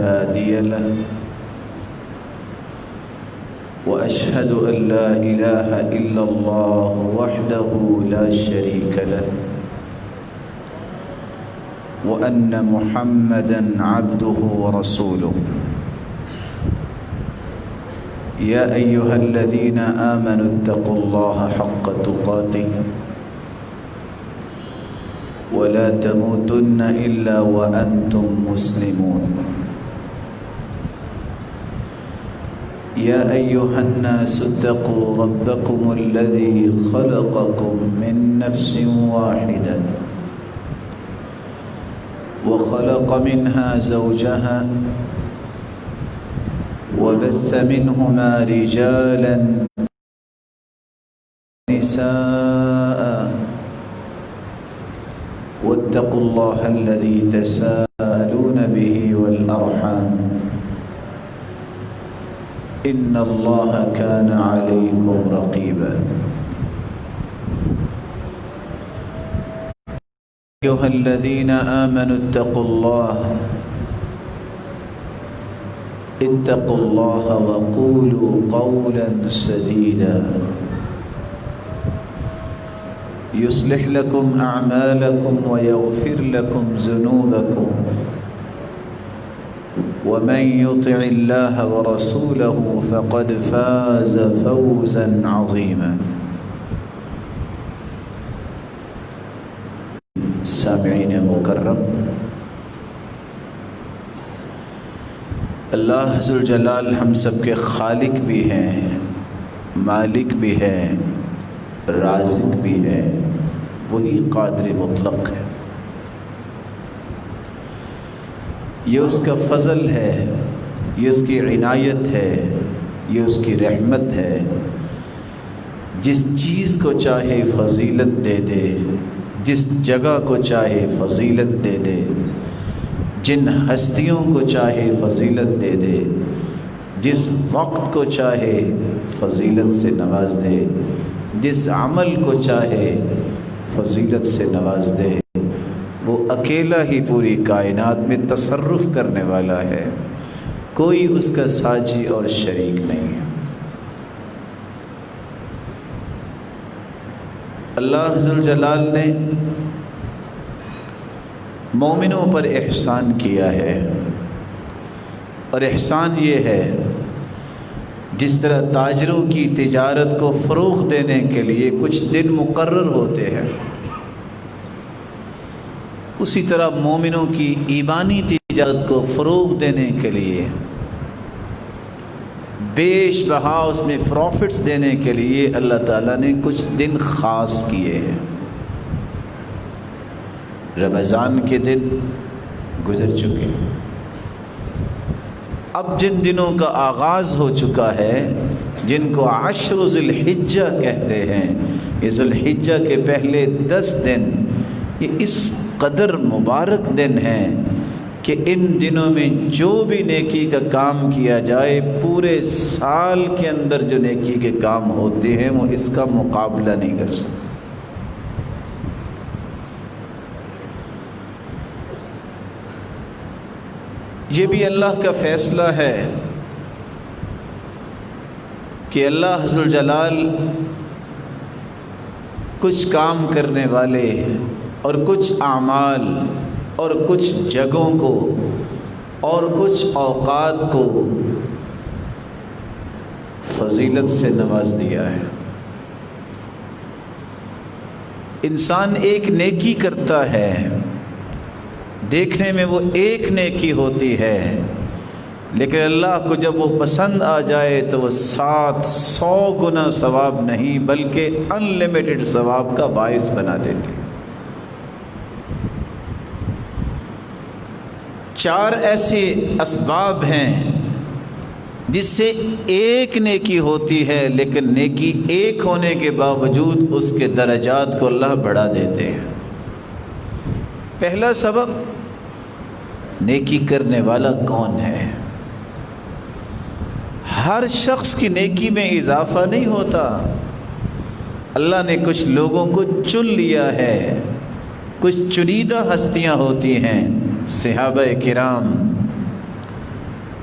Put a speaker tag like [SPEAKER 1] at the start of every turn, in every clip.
[SPEAKER 1] هادي له وأشهد أن لا إله إلا الله وحده لا شريك له وأن محمدًا عبده ورسوله يا أيها الذين آمنوا اتقوا الله حق تقاته ولا تموتن إلا وأنتم مسلمون يا أيها الناس اتقوا ربكم الذي خلقكم من نفس واحدة وخلق منها زوجها وبث منهما رجالا ونساء واتقوا الله الذي تساءلون به والأرحام إن الله كان عليكم رقيبا أيها الذين آمنوا اتقوا الله وقولوا قولا سديدا يصلح لكم أعمالكم ويغفر لكم ذنوبكم ومن يطع الله ورسوله فقد فاز فوزا عظيما سامعین مکرم، اللہ ذوالجلال ہم سب کے خالق بھی ہیں، مالک بھی ہے، رازق بھی ہے، وہی قادر مطلق ہے۔ یہ اس کا فضل ہے، یہ اس کی عنایت ہے، یہ اس کی رحمت ہے۔ جس چیز کو چاہے فضیلت دے دے، جس جگہ کو چاہے فضیلت دے دے، جن ہستیوں کو چاہے فضیلت دے دے، جس وقت کو چاہے فضیلت سے نواز دے، جس عمل کو چاہے فضیلت سے نواز دے، وہ اکیلا ہی پوری کائنات میں تصرف کرنے والا ہے، کوئی اس کا ساجی اور شریک نہیں ہے۔ اللہ ذوالجلال نے مومنوں پر احسان کیا ہے، اور احسان یہ ہے جس طرح تاجروں کی تجارت کو فروغ دینے کے لیے کچھ دن مقرر ہوتے ہیں، اسی طرح مومنوں کی ایمانی تجارت کو فروغ دینے کے لیے، بیش بہا اس میں پروفٹس دینے کے لیے اللہ تعالیٰ نے کچھ دن خاص کیے ہیں۔ رمضان کے دن گزر چکے، اب جن دنوں کا آغاز ہو چکا ہے، جن کو عشر ذی الحجہ کہتے ہیں، یہ ذی الحجہ کے پہلے 10 دن، یہ اس قدر مبارک دن ہیں کہ ان دنوں میں جو بھی نیکی کا کام کیا جائے، پورے سال کے اندر جو نیکی کے کام ہوتے ہیں وہ اس کا مقابلہ نہیں کر سکتے۔ یہ بھی اللہ کا فیصلہ ہے کہ اللہ ذوالجلال کچھ کام کرنے والے اور کچھ اعمال اور کچھ جگہوں کو اور کچھ اوقات کو فضیلت سے نواز دیا ہے۔ انسان ایک نیکی کرتا ہے، دیکھنے میں وہ ایک نیکی ہوتی ہے، لیکن اللہ کو جب وہ پسند آ جائے تو وہ 700 گنا ثواب نہیں بلکہ انلمیٹڈ ثواب کا باعث بنا دیتی۔ 4 ایسے اسباب ہیں جس سے ایک نیکی ہوتی ہے، لیکن نیکی ایک ہونے کے باوجود اس کے درجات کو اللہ بڑھا دیتے ہیں۔ پہلا سبب، نیکی کرنے والا کون ہے؟ ہر شخص کی نیکی میں اضافہ نہیں ہوتا، اللہ نے کچھ لوگوں کو چن لیا ہے، کچھ چنیدہ ہستیاں ہوتی ہیں، صحابہ کرام،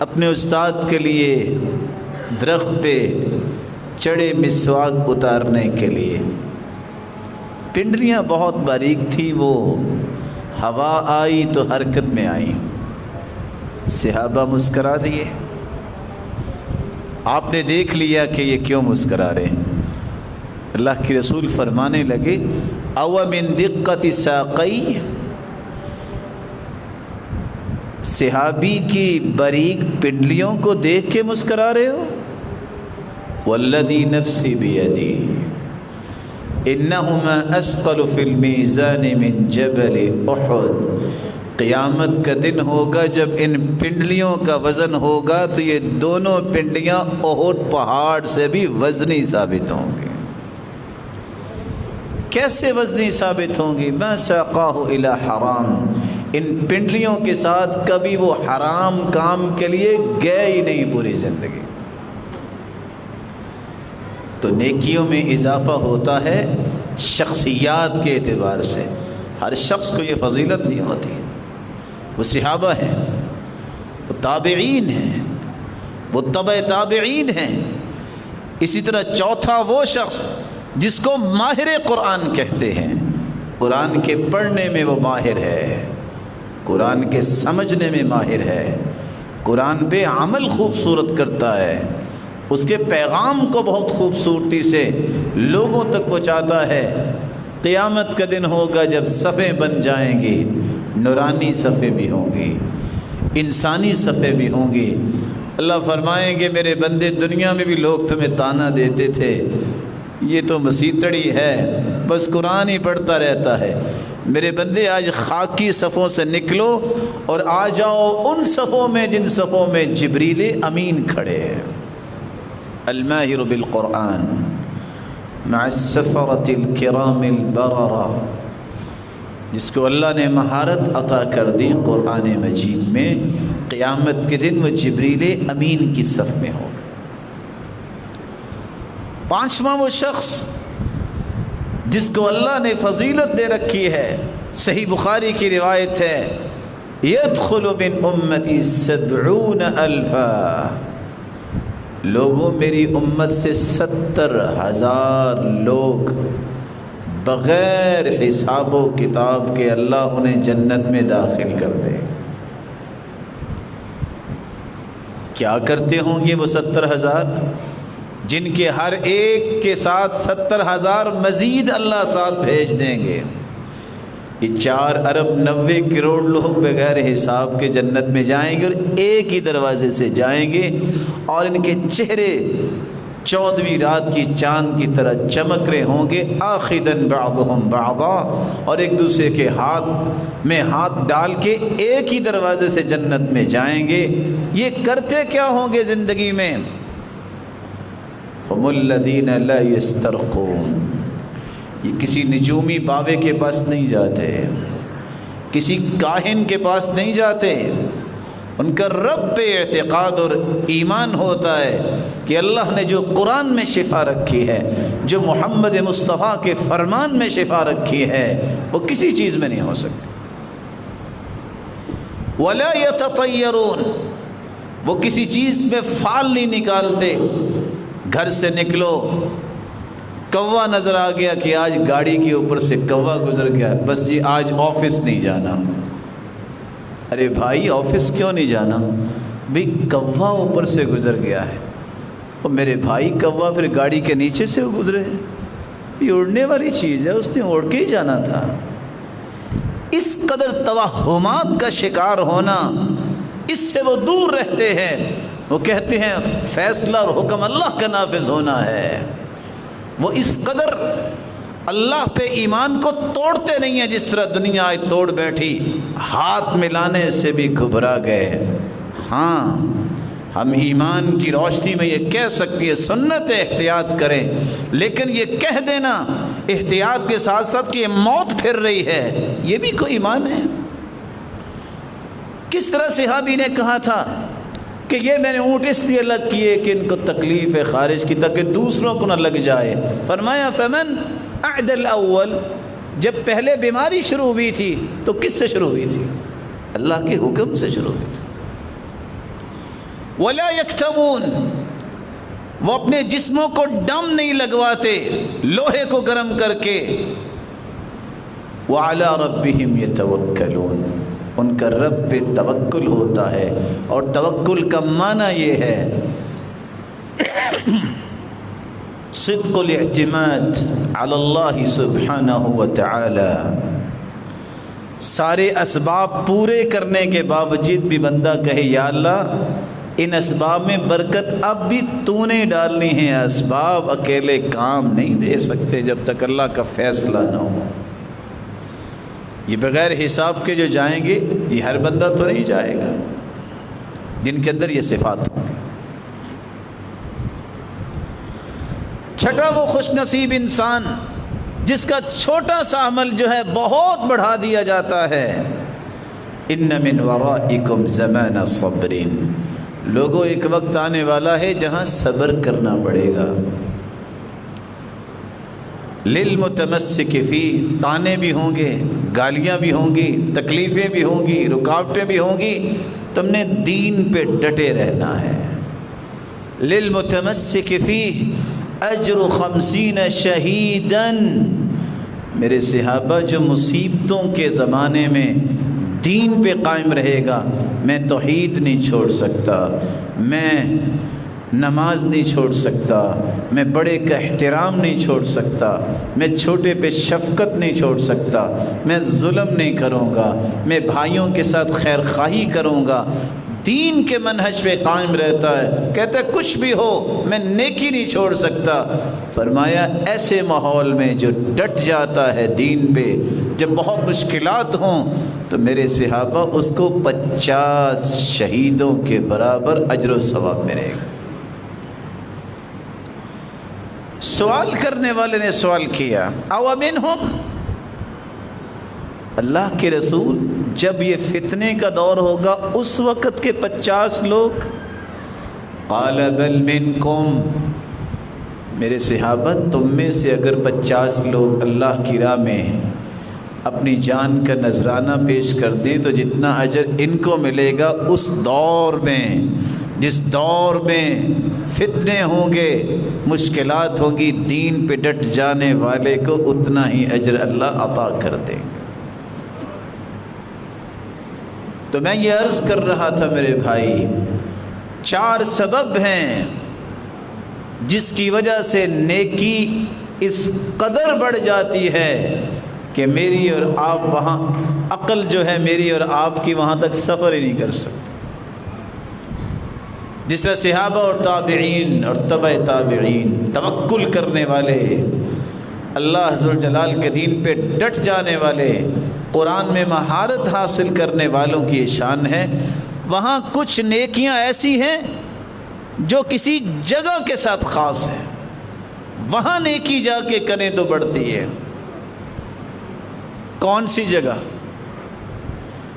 [SPEAKER 1] اپنے استاد کے لیے درخت پہ چڑھے مسواک اتارنے کے لیے۔ پنڈلیاں بہت باریک تھی، وہ ہوا آئی تو حرکت میں آئی۔ صحابہ مسکرا دیے۔ آپ نے دیکھ لیا کہ یہ کیوں مسکرا رہے ہیں۔ اللہ کے رسول فرمانے لگے او من دقت ساقی، صحابی کی باریک پنڈلیوں کو دیکھ کے مسکرا رہے ہو؟ والذی نفسی بیدی انہما اثقل فی المیزان من جبل احد، قیامت کا دن ہوگا جب ان پنڈلیوں کا وزن ہوگا تو یہ دونوں پنڈلیاں احد پہاڑ سے بھی وزنی ثابت ہوں گی۔ کیسے وزنی ثابت ہوں گی؟ ما ساقاہ الی حرام، ان پنڈلیوں کے ساتھ کبھی وہ حرام کام کے لیے گئے ہی نہیں پوری زندگی۔ تو نیکیوں میں اضافہ ہوتا ہے شخصیات کے اعتبار سے، ہر شخص کو یہ فضیلت نہیں ہوتی۔ وہ صحابہ ہیں، وہ تابعین ہیں، وہ تبع تابعین ہیں۔ اسی طرح چوتھا وہ شخص جس کو ماہر قرآن کہتے ہیں، قرآن کے پڑھنے میں وہ ماہر ہے، قرآن کے سمجھنے میں ماہر ہے، قرآن پہ عمل خوبصورت کرتا ہے، اس کے پیغام کو بہت خوبصورتی سے لوگوں تک پہنچاتا ہے۔ قیامت کا دن ہوگا جب صفیں بن جائیں گی، نورانی صفیں بھی ہوں گی، انسانی صفیں بھی ہوں گی۔ اللہ فرمائیں گے میرے بندے، دنیا میں بھی لوگ تمہیں تانا دیتے تھے، یہ تو مسیتڑی ہے، بس قرآن ہی پڑھتا رہتا ہے۔ میرے بندے آج خاکی صفوں سے نکلو اور آ جاؤ ان صفوں میں جن صفوں میں جبریل امین کھڑے ہیں۔ الماہر بالقرآن مع السفرة الکرام البررہ، جس کو اللہ نے مہارت عطا کر دی قرآن مجید میں، قیامت کے دن وہ جبریل امین کی صف میں ہوگا۔ پانچواں وہ شخص جس کو اللہ نے فضیلت دے رکھی ہے، صحیح بخاری کی روایت ہے، يدخل من امتی 70,000، لوگوں میری امت سے 70,000 لوگ بغیر حساب و کتاب کے اللہ انہیں جنت میں داخل کر دے۔ کیا کرتے ہوں گے وہ 70,000 جن کے ہر ایک کے ساتھ 70,000 مزید اللہ ساتھ بھیج دیں گے؟ یہ 4 ارب 90 کروڑ لوگ بغیر حساب کے جنت میں جائیں گے اور ایک ہی دروازے سے جائیں گے، اور ان کے چہرے 14ویں رات کی چاند کی طرح چمک رہے ہوں گے، آخذاً بعضهم بعضا، اور ایک دوسرے کے ہاتھ میں ہاتھ ڈال کے ایک ہی دروازے سے جنت میں جائیں گے۔ یہ کرتے کیا ہوں گے زندگی میں؟ هم الذین لا یسترقون، یہ کسی نجومی بابے کے پاس نہیں جاتے، کسی کاہن کے پاس نہیں جاتے، ان کا رب پہ اعتقاد اور ایمان ہوتا ہے کہ اللہ نے جو قرآن میں شفا رکھی ہے، جو محمد مصطفیٰ کے فرمان میں شفا رکھی ہے، وہ کسی چیز میں نہیں ہو سکتی۔ ولا یتطیرون، وہ کسی چیز میں فال نہیں نکالتے۔ گھر سے نکلو، کوا نظر آ گیا کہ آج گاڑی کے اوپر سے کوا گزر گیا، بس جی آج آفس نہیں جانا۔ ارے بھائی آفس کیوں نہیں جانا؟ بھئی کوا اوپر سے گزر گیا ہے۔ اور میرے بھائی کوا پھر گاڑی کے نیچے سے گزرے، یہ اڑنے والی چیز ہے، اس نے اڑ کے ہی جانا تھا۔ اس قدر توہمات کا شکار ہونا، اس سے وہ دور رہتے ہیں۔ وہ کہتے ہیں فیصلہ اور حکم اللہ کا نافذ ہونا ہے۔ وہ اس قدر اللہ پہ ایمان کو توڑتے نہیں ہیں، جس طرح دنیا آج توڑ بیٹھی، ہاتھ ملانے سے بھی گھبرا گئے۔ ہاں ہم ایمان کی روشنی میں یہ کہہ سکتی ہے سنت احتیاط کریں، لیکن یہ کہہ دینا احتیاط کے ساتھ ساتھ کہ یہ موت پھر رہی ہے، یہ بھی کوئی ایمان ہے؟ کس طرح صحابی نے کہا تھا کہ یہ میں نے اونٹ اس لیے الگ کیے کہ ان کو تکلیف ہے خارج کی، تاکہ دوسروں کو نہ لگ جائے۔ فرمایا فمن اعد الاول، جب پہلے بیماری شروع ہوئی تھی تو کس سے شروع ہوئی تھی؟ اللہ کے حکم سے شروع ہوئی تھی۔ ولا یکتوون، وہ اپنے جسموں کو دم نہیں لگواتے لوہے کو گرم کر کے. وعلی ربہم یتوکلون، ان کا رب پہ توکل ہوتا ہے. اور توکل کا معنی یہ ہے صدق الاعتماد علی اللہ سبحانہ وتعالی. سارے اسباب پورے کرنے کے باوجود بھی بندہ کہے یا اللہ ان اسباب میں برکت اب بھی تو نے ڈالنی ہے، اسباب اکیلے کام نہیں دے سکتے جب تک اللہ کا فیصلہ نہ ہو. یہ بغیر حساب کے جو جائیں گے یہ ہر بندہ تو نہیں جائے گا جن کے اندر یہ صفات ہوں گی. چھٹا وہ خوش نصیب انسان جس کا چھوٹا سا عمل جو ہے بہت بڑھا دیا جاتا ہے. ان من ورائکم زمان صبر، لوگوں ایک وقت آنے والا ہے جہاں صبر کرنا پڑے گا. للمتمسک فی، طعنے بھی ہوں گے، گالیاں بھی ہوں گی، تکلیفیں بھی ہوں گی، رکاوٹیں بھی ہوں گی، تم نے دین پہ ڈٹے رہنا ہے. للمتمسک فی اجر 50 شہیداً، میرے صحابہ جو مصیبتوں کے زمانے میں دین پہ قائم رہے گا، میں توحید نہیں چھوڑ سکتا، میں نماز نہیں چھوڑ سکتا، میں بڑے کا احترام نہیں چھوڑ سکتا، میں چھوٹے پہ شفقت نہیں چھوڑ سکتا، میں ظلم نہیں کروں گا، میں بھائیوں کے ساتھ خیر خواہی کروں گا. دین کے منہج پہ قائم رہتا ہے، کہتا ہے کچھ بھی ہو میں نیکی نہیں چھوڑ سکتا. فرمایا ایسے ماحول میں جو ڈٹ جاتا ہے دین پہ، جب بہت مشکلات ہوں تو میرے صحابہ اس کو 50 شہیدوں کے برابر اجر و ثواب ملے گا. سوال کرنے والے نے سوال کیا او منہم، اللہ کے رسول جب یہ فتنے کا دور ہوگا اس وقت کے 50 لوگ؟ قال بل منکم، میرے صحابہ تم میں سے اگر 50 لوگ اللہ کی راہ میں اپنی جان کا نذرانہ پیش کر دیں تو جتنا اجر ان کو ملے گا اس دور میں، جس دور میں فتنے ہوں گے، مشکلات ہوں گی، دین پہ ڈٹ جانے والے کو اتنا ہی اجر اللہ عطا کر دیں گے. تو میں یہ عرض کر رہا تھا میرے بھائی، 4 سبب ہیں جس کی وجہ سے نیکی اس قدر بڑھ جاتی ہے کہ میری اور آپ وہاں عقل جو ہے میری اور آپ کی وہاں تک سفر ہی نہیں کر سکتی. جس طرح صحابہ اور تابعین اور تبع تابعین توکل کرنے والے، اللہ عز و جلال کے دین پہ ڈٹ جانے والے، قرآن میں مہارت حاصل کرنے والوں کی یہ شان ہے. وہاں کچھ نیکیاں ایسی ہیں جو کسی جگہ کے ساتھ خاص ہیں، وہاں نیکی جا کے کریں تو بڑھتی ہے. کون سی جگہ؟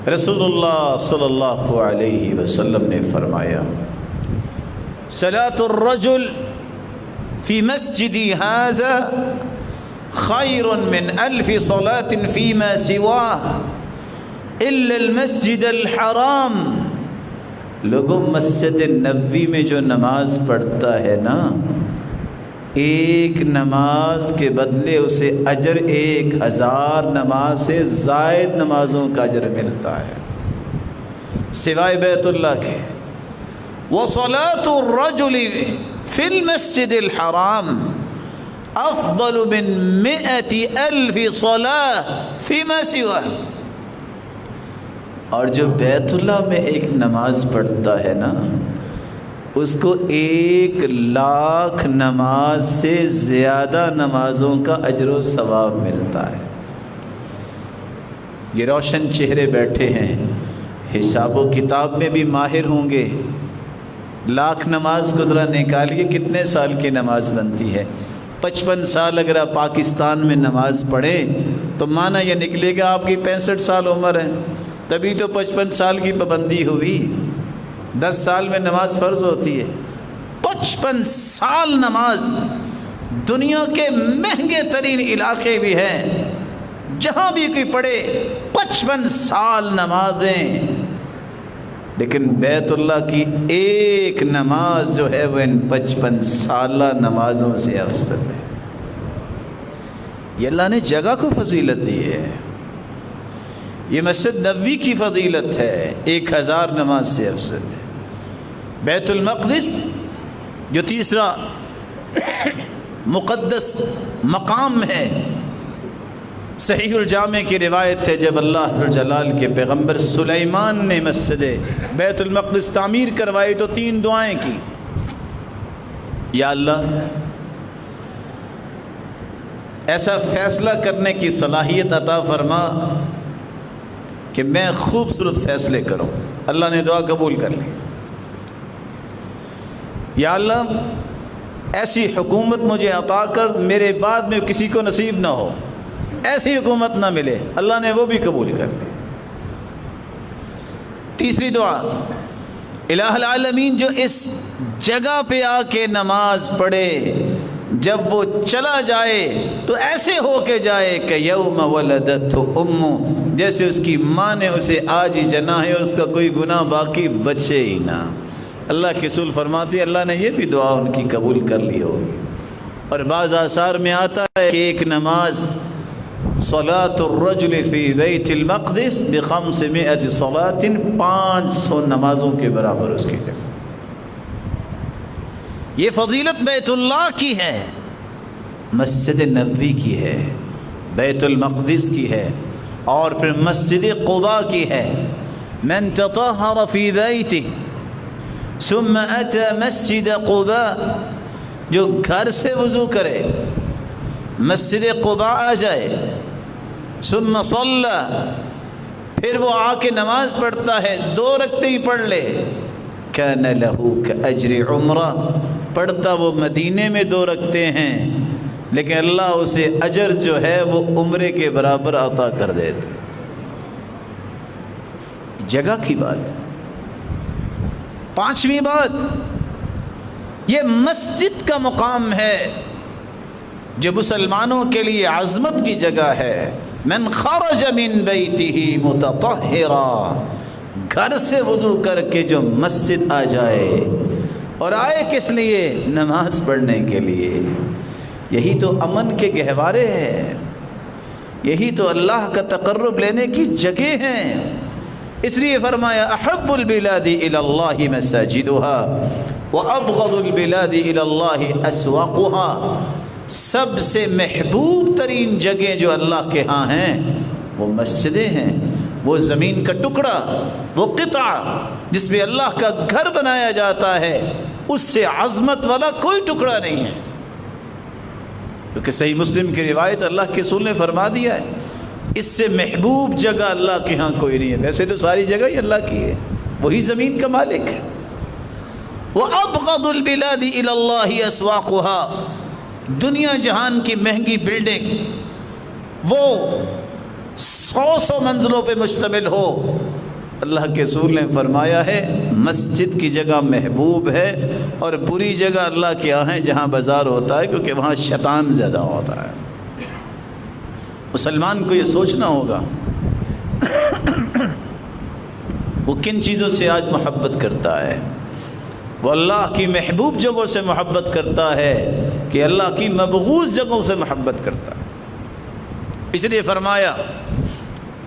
[SPEAKER 1] رسول اللہ صلی اللہ علیہ وسلم نے فرمایا صلاۃ الرجل فی مسجدی ھذا خیر من 1000 صلاة فیما سواہ الا المسجد الحرام. لوگوں مسجد نبوی میں جو نماز پڑھتا ہے نا، ایک نماز کے بدلے اسے اجر 1000 نماز سے زائد نمازوں کا اجر ملتا ہے سوائے بیت اللہ کے. وصلاة الرجل فی المسجد الحرام افضل من 100,000 صلاة فیما سواہ. اور جو بیت اللہ میں ایک نماز پڑھتا ہے نا، اس کو 1,00,000 نماز سے زیادہ نمازوں کا اجر و ثواب ملتا ہے. یہ روشن چہرے بیٹھے ہیں، حساب و کتاب میں بھی ماہر ہوں گے. 1,00,000 نماز کو ذرا نکالیے، کتنے سال کی نماز بنتی ہے؟ 55 سال اگر آپ پاکستان میں نماز پڑھیں تو معنی یہ نکلے گا آپ کی 65 سال عمر ہے، تبھی تو 55 سال کی پابندی ہوئی. 10 سال میں نماز فرض ہوتی ہے، 55 سال نماز. دنیا کے مہنگے ترین علاقے بھی ہیں، جہاں بھی کوئی پڑھے 55 سال نمازیں. لیکن بیت اللہ کی ایک نماز جو ہے وہ ان 55 سالہ نمازوں سے افضل ہے۔ یہ اللہ نے جگہ کو فضیلت دی ہے، یہ مسجد نبوی کی فضیلت ہے، 1000 نماز سے افضل ہے۔ بیت المقدس جو تیسرا مقدس مقام ہے، صحیح الجامع کی روایت ہے جب اللہ ذو الجلال کے پیغمبر سلیمان نے مسجد بیت المقدس تعمیر کروائی تو 3 دعائیں کی، یا اللہ ایسا فیصلہ کرنے کی صلاحیت عطا فرما کہ میں خوبصورت فیصلے کروں۔ اللہ نے دعا قبول کر لی۔ یا اللہ ایسی حکومت مجھے عطا کر میرے بعد میں کسی کو نصیب نہ ہو، ایسی حکومت نہ ملے، اللہ نے وہ بھی قبول کر لی۔ تیسری دعا، الہ العالمین جو اس جگہ پہ آ کے نماز پڑھے جب وہ چلا جائے تو ایسے ہو کے جائے کہ یوم ولدت امہ، جیسے اس کی ماں نے اسے آج ہی جنا ہے، اس کا کوئی گناہ باقی بچے ہی نہ۔ اللہ کے رسول فرماتے ہیں اللہ نے یہ بھی دعا ان کی قبول کر لی ہوگی۔ اور بعض آثار میں آتا ہے کہ ایک نماز صلاۃ الرجل فی بیت المقدس ب500 صلاۃ، 500 نمازوں کے برابر اس کی جگہ۔ یہ فضیلت بیت اللہ کی ہے، مسجد نبوی کی ہے، بیت المقدس کی ہے، اور پھر مسجد قباء کی ہے۔ من تطہر فی بیتہ ثم اتى مسجد قباء، جو گھر سے وضو کرے مسجد قباء آ جائے، ثم صلی، پھر وہ آ کے نماز پڑھتا ہے، 2 رکعتیں ہی پڑھ لے، کان لہ کاجر عمرہ، پڑھتا وہ مدینے میں 2 رکعتیں ہیں لیکن اللہ اسے اجر جو ہے وہ عمرے کے برابر عطا کر دیتے۔ جگہ کی بات۔ 5ویں بات، یہ مسجد کا مقام ہے جو مسلمانوں کے لیے عظمت کی جگہ ہے۔ من خرج من بیتہ متطہرا، گھر سے وضو کر کے جو مسجد آ جائے، اور آئے کس لیے؟ نماز پڑھنے کے لیے۔ یہی تو امن کے گہوارے ہیں، یہی تو اللہ کا تقرب لینے کی جگہ ہیں۔ اس لیے فرمایا احب البلاد الی اللہ مساجدها وابغض البلاد الی اللہ اسواقها، سب سے محبوب ترین جگہیں جو اللہ کے ہاں ہیں وہ مسجدیں ہیں، وہ زمین کا ٹکڑا، وہ قطع جس میں اللہ کا گھر بنایا جاتا ہے، اس سے عظمت والا کوئی ٹکڑا نہیں ہے۔ کیونکہ صحیح مسلم کی روایت اللہ کے رسول نے فرما دیا ہے اس سے محبوب جگہ اللہ کے ہاں کوئی نہیں ہے۔ ویسے تو ساری جگہ ہی اللہ کی ہے، وہی زمین کا مالک ہے۔ وَأَبْغَضُ الْبِلَادِ إِلَى اللَّهِ أَسْوَاقُهَا، دنیا جہان کی مہنگی بلڈنگز وہ 100 منزلوں پہ مشتمل ہو، اللہ کے رسول نے فرمایا ہے مسجد کی جگہ محبوب ہے، اور بری جگہ اللہ کے یہاں ہے جہاں بازار ہوتا ہے، کیونکہ وہاں شیطان زیادہ ہوتا ہے۔ مسلمان کو یہ سوچنا ہوگا وہ کن چیزوں سے آج محبت کرتا ہے۔ وہ اللہ کی محبوب جگہوں سے محبت کرتا ہے کہ اللہ کی مبغوض جگہوں سے محبت کرتا ہے۔ اس لیے فرمایا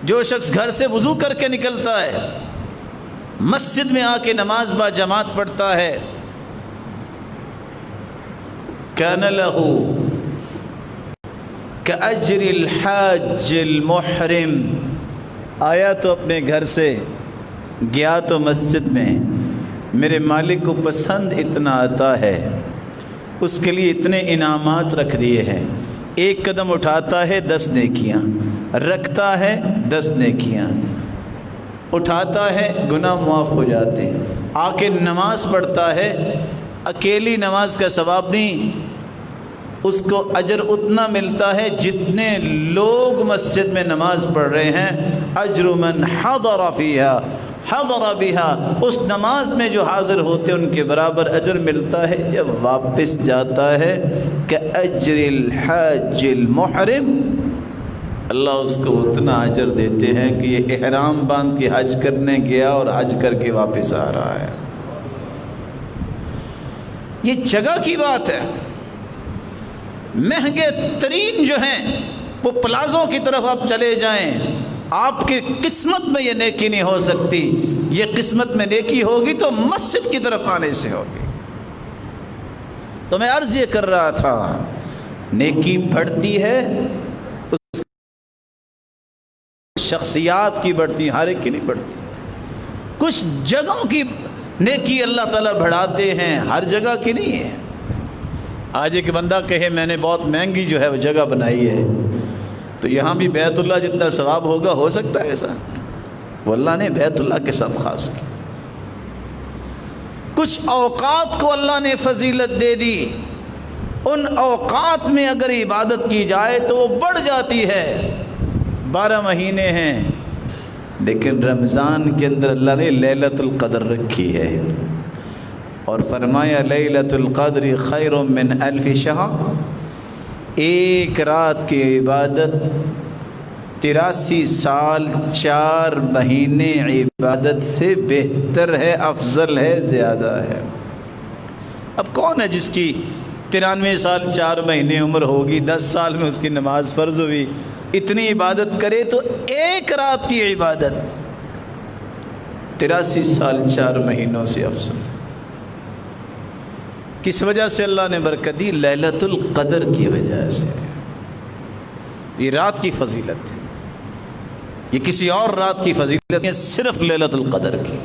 [SPEAKER 1] جو شخص گھر سے وضو کر کے نکلتا ہے، مسجد میں آ کے نماز با جماعت پڑھتا ہے، کان لہ کأجر الحاج المحرم، آیا تو اپنے گھر سے، گیا تو مسجد میں، میرے مالک کو پسند اتنا آتا ہے، اس کے لیے اتنے انعامات رکھ دیے ہیں، 1 قدم اٹھاتا ہے 10 نیکیاں، رکھتا ہے 10 نیکیاں، اٹھاتا ہے گناہ معاف ہو جاتے ہیں، آ کے نماز پڑھتا ہے، اکیلی نماز کا ثواب نہیں، اس کو اجر اتنا ملتا ہے جتنے لوگ مسجد میں نماز پڑھ رہے ہیں۔ اجر من حضر فیہا حضر بہا، اس نماز میں جو حاضر ہوتے ہیں ان کے برابر اجر ملتا ہے۔ جب واپس جاتا ہے کہ اجر الحاج المحرم، اللہ اس کو اتنا اجر دیتے ہیں کہ یہ احرام باندھ کے حج کرنے گیا اور حج کر کے واپس آ رہا ہے۔ یہ جگہ کی بات ہے۔ مہنگے ترین جو ہیں وہ پلازوں کی طرف آپ چلے جائیں، آپ کی قسمت میں یہ نیکی نہیں ہو سکتی۔ یہ قسمت میں نیکی ہوگی تو مسجد کی طرف آنے سے ہوگی۔ تو میں عرض یہ کر رہا تھا، نیکی بڑھتی ہے اس شخصیات کی بڑھتی، ہر ایک کی نہیں بڑھتی۔ کچھ جگہوں کی نیکی اللہ تعالیٰ بڑھاتے ہیں، ہر جگہ کی نہیں ہے۔ آج ایک بندہ کہے میں نے بہت مہنگی جو ہے وہ جگہ بنائی ہے، تو یہاں بھی بیت اللہ جتنا ثواب ہوگا، ہو سکتا ہے ایسا؟ وہ اللہ نے بیت اللہ کے ساتھ خاص کی۔ کچھ اوقات کو اللہ نے فضیلت دے دی، ان اوقات میں اگر عبادت کی جائے تو وہ بڑھ جاتی ہے۔ 12 مہینے ہیں، لیکن رمضان کے اندر اللہ نے لیلۃ القدر رکھی ہے، اور فرمایا لیلۃ القدر خیر من الف شہر۔ ایک رات کی عبادت 83 سال 4 مہینے عبادت سے بہتر ہے، افضل ہے، زیادہ ہے۔ اب کون ہے جس کی 93 سال 4 مہینے عمر ہوگی، 10 سال میں اس کی نماز فرض ہوئی، اتنی عبادت کرے تو ایک رات کی عبادت 83 سال 4 مہینوں سے افضل ہے۔ کس وجہ سے اللہ نے برکت دی؟ لیلۃ القدر کی وجہ سے۔ یہ رات کی فضیلت ہے، یہ کسی اور رات کی فضیلت نہیں، صرف لیلۃ القدر کی۔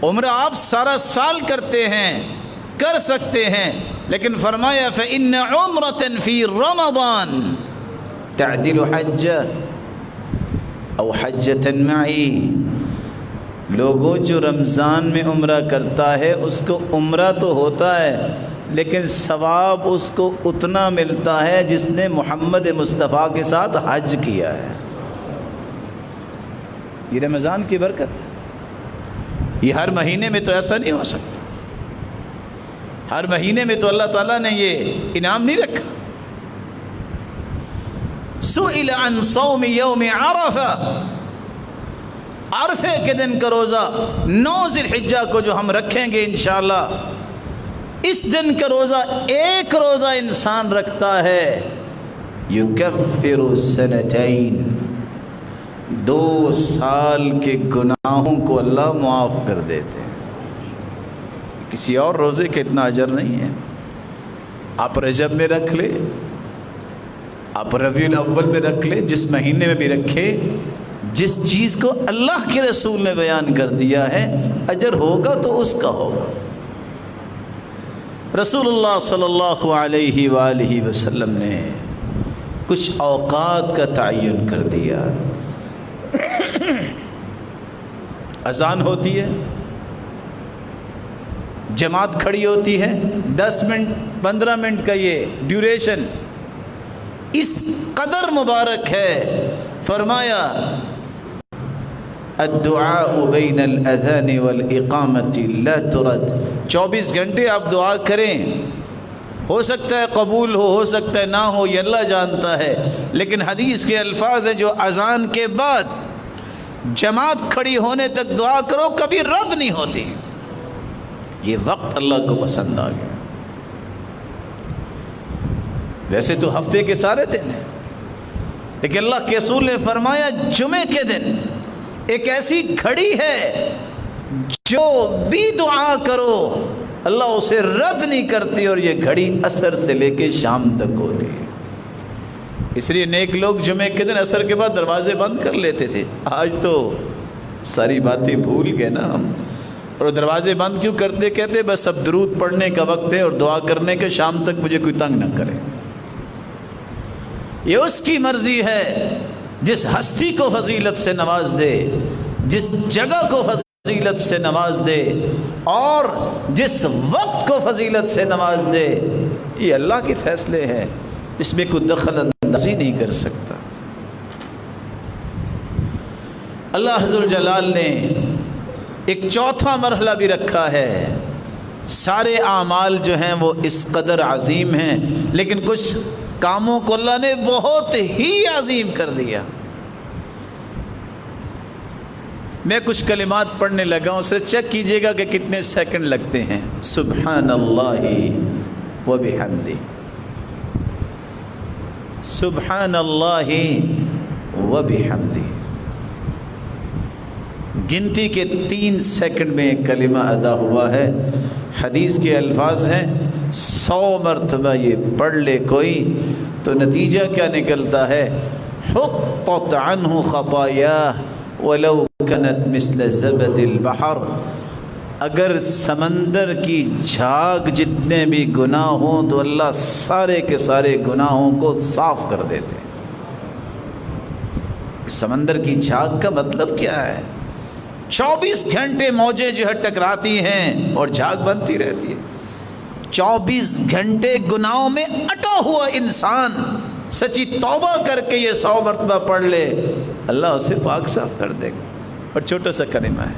[SPEAKER 1] عمرہ آپ سارا سال کرتے ہیں، کر سکتے ہیں، لیکن فرمایا فإن عمرة فی رمضان تعدل حجہ او حجۃ معی۔ لوگوں جو رمضان میں عمرہ کرتا ہے اس کو عمرہ تو ہوتا ہے، لیکن ثواب اس کو اتنا ملتا ہے جس نے محمد مصطفیٰ کے ساتھ حج کیا ہے۔ یہ رمضان کی برکت ہے۔ یہ ہر مہینے میں تو ایسا نہیں ہو سکتا، ہر مہینے میں تو اللہ تعالیٰ نے یہ انعام نہیں رکھا۔ سئل عن صوم یوم عرفہ، عرفے کے دن کا روزہ 9 ذی الحجہ کو جو ہم رکھیں گے انشاءاللہ، اس دن کا روزہ، ایک روزہ انسان رکھتا ہے یکفر سنتین، 2 سال کے گناہوں کو اللہ معاف کر دیتے ہیں۔ کسی اور روزے کے اتنا اجر نہیں ہے۔ آپ رجب میں رکھ لے، آپ ربیع الاول میں رکھ لے، جس مہینے میں بھی رکھے، جس چیز کو اللہ کے رسول نے بیان کر دیا ہے، اجر ہوگا تو اس کا ہوگا۔ رسول اللہ صلی اللہ علیہ وآلہ وسلم نے کچھ اوقات کا تعین کر دیا۔ اذان ہوتی ہے، جماعت کھڑی ہوتی ہے، 10 منٹ 15 منٹ کا یہ ڈیوریشن اس قدر مبارک ہے۔ فرمایا الدعاء بین الاذان والاقامت لا ترد، 24 گھنٹے آپ دعا کریں، ہو سکتا ہے قبول ہو سکتا ہے نہ ہو، یہ اللہ جانتا ہے، لیکن حدیث کے الفاظ ہیں جو اذان کے بعد جماعت کھڑی ہونے تک دعا کرو کبھی رد نہیں ہوتی۔ یہ وقت اللہ کو پسند آ گیا۔ ویسے تو ہفتے کے سارے دن ہیں، لیکن اللہ کے رسول نے فرمایا جمعے کے دن ایک ایسی گھڑی ہے جو بھی دعا کرو اللہ اسے رد نہیں کرتی، اور یہ گھڑی عصر سے لے کے شام تک ہوتی ہے۔ اس لیے نیک لوگ جمعے کے دن عصر کے بعد دروازے بند کر لیتے تھے، آج تو ساری باتیں بھول گئے نا ہم، اور دروازے بند کیوں کرتے؟ کہتے بس اب درود پڑھنے کا وقت ہے اور دعا کرنے کے، شام تک مجھے کوئی تنگ نہ کرے۔ یہ اس کی مرضی ہے، جس ہستی کو فضیلت سے نواز دے، جس جگہ کو فضیلت سے نواز دے، اور جس وقت کو فضیلت سے نواز دے، یہ اللہ کے فیصلے ہیں، اس میں کوئی دخل اندازی نہیں کر سکتا۔ اللہ عز و جلال نے ایک چوتھا مرحلہ بھی رکھا ہے۔ سارے اعمال جو ہیں وہ اس قدر عظیم ہیں، لیکن کچھ کاموں کو اللہ نے بہت ہی عظیم کر دیا۔ میں کچھ کلمات پڑھنے لگا ہوں، اسے چیک کیجئے گا کہ کتنے سیکنڈ لگتے ہیں۔ سبحان اللہ و بحمدہ، سبحان اللہ و بحمدہ، گنتی کے 3 سیکنڈ میں ایک کلمہ ادا ہوا ہے۔ حدیث کے الفاظ ہیں 100 مرتبہ یہ پڑھ لے کوئی تو نتیجہ کیا نکلتا ہے؟ حطت عنہ خطایاہ ولو كانت مثل زبد البحر، اگر سمندر کی جھاگ جتنے بھی گناہ ہوں تو اللہ سارے کے سارے گناہوں کو صاف کر دیتے ہیں۔ سمندر کی جھاگ کا مطلب کیا ہے؟ 24 گھنٹے موجیں جو ہے ٹکراتی ہیں اور جھاگ بنتی رہتی ہے۔ 24 گھنٹے گناہوں میں اٹا ہوا انسان سچی توبہ کر کے یہ 100 مرتبہ پڑھ لے، اللہ اسے پاک صاف کر دے گا۔ اور چھوٹا سا کلمہ ہے،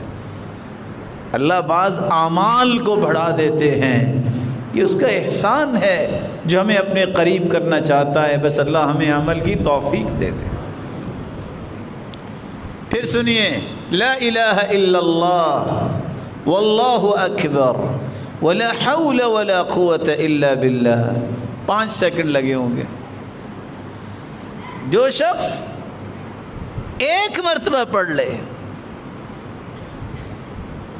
[SPEAKER 1] اللہ بعض اعمال کو بڑھا دیتے ہیں، یہ اس کا احسان ہے جو ہمیں اپنے قریب کرنا چاہتا ہے، بس اللہ ہمیں عمل کی توفیق دے دے۔ پھر سنیے، لا الہ الا اللہ واللہ اکبر ولا حول ولا قوة الا باللہ، 5 سیکنڈ لگے ہوں گے۔ جو شخص 1 مرتبہ پڑھ لے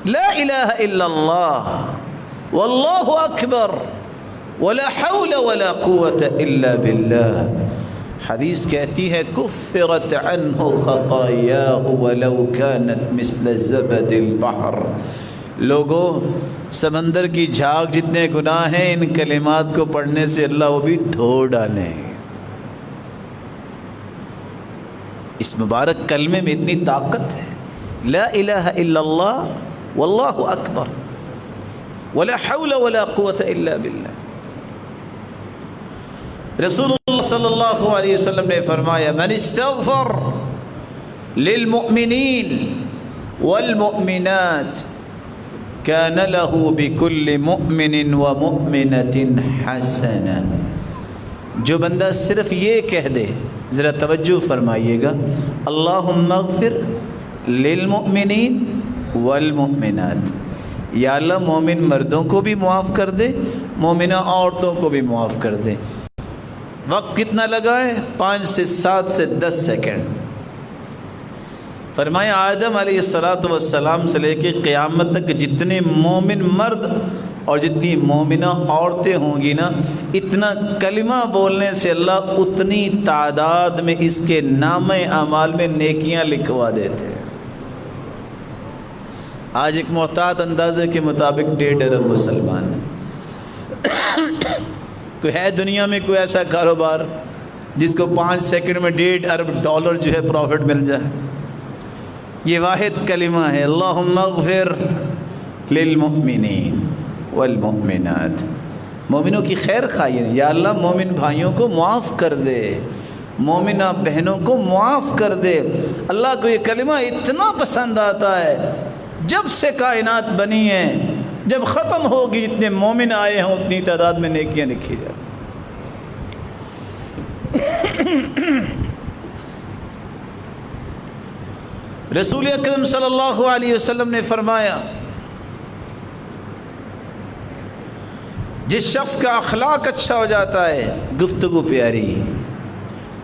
[SPEAKER 1] لا الہ الا اللہ واللہ اکبر ولا حول ولا قوة الا باللہ، حدیث کہتی ہے کفرت عنہ خطایاہ ولو كانت مثل زبد البحر، لوگوں سمندر کی جھاگ جتنے گناہ ہیں ان کلمات کو پڑھنے سے اللہ وہ بھی دھو ڈالیں۔ اس مبارک کلمے میں اتنی طاقت ہے، لا الہ الا اللہ واللہ اکبر ولا حول ولا قوة الا باللہ۔ رسول اللہ صلی اللہ علیہ وسلم نے فرمایا من استغفر للمؤمنین والمؤمنات كان له بكل مؤمن ومؤمنة حسنہ، جو بندہ صرف یہ کہہ دے، ذرا توجہ فرمائیے گا، اللہم اغفر للمؤمنین والمؤمنات، یا اللہ مومن مردوں کو بھی معاف کر دے، مومنہ عورتوں کو بھی معاف کر دے۔ وقت کتنا لگا ہے؟ 5 سے 7 سے 10 سیکنڈ۔ فرمایا آدم علیہ السلام سے لے کے قیامت تک جتنے مومن مرد اور جتنی مومنہ عورتیں ہوں گی نا، اتنا کلمہ بولنے سے اللہ اتنی تعداد میں اس کے نامہ اعمال میں نیکیاں لکھوا دیتے ہیں۔ آج ایک محتاط اندازے کے مطابق 1.5 ارب مسلمان ہیں۔ کوئی ہے دنیا میں کوئی ایسا کاروبار جس کو 5 سیکنڈ میں 1.5 ارب ڈالر جو ہے پروفٹ مل جائے؟ یہ واحد کلمہ ہے، اللہم اغفر للمؤمنین والمؤمنات، مومنوں کی خیر خواہی، یا اللہ مومن بھائیوں کو معاف کر دے، مومنہ بہنوں کو معاف کر دے۔ اللہ کو یہ کلمہ اتنا پسند آتا ہے، جب سے کائنات بنی ہے، جب ختم ہوگی جتنے مومن آئے ہیں اتنی تعداد میں نیکیاں لکھی جاتی۔ رسول اکرم صلی اللہ علیہ وسلم نے فرمایا جس شخص کا اخلاق اچھا ہو جاتا ہے، گفتگو پیاری،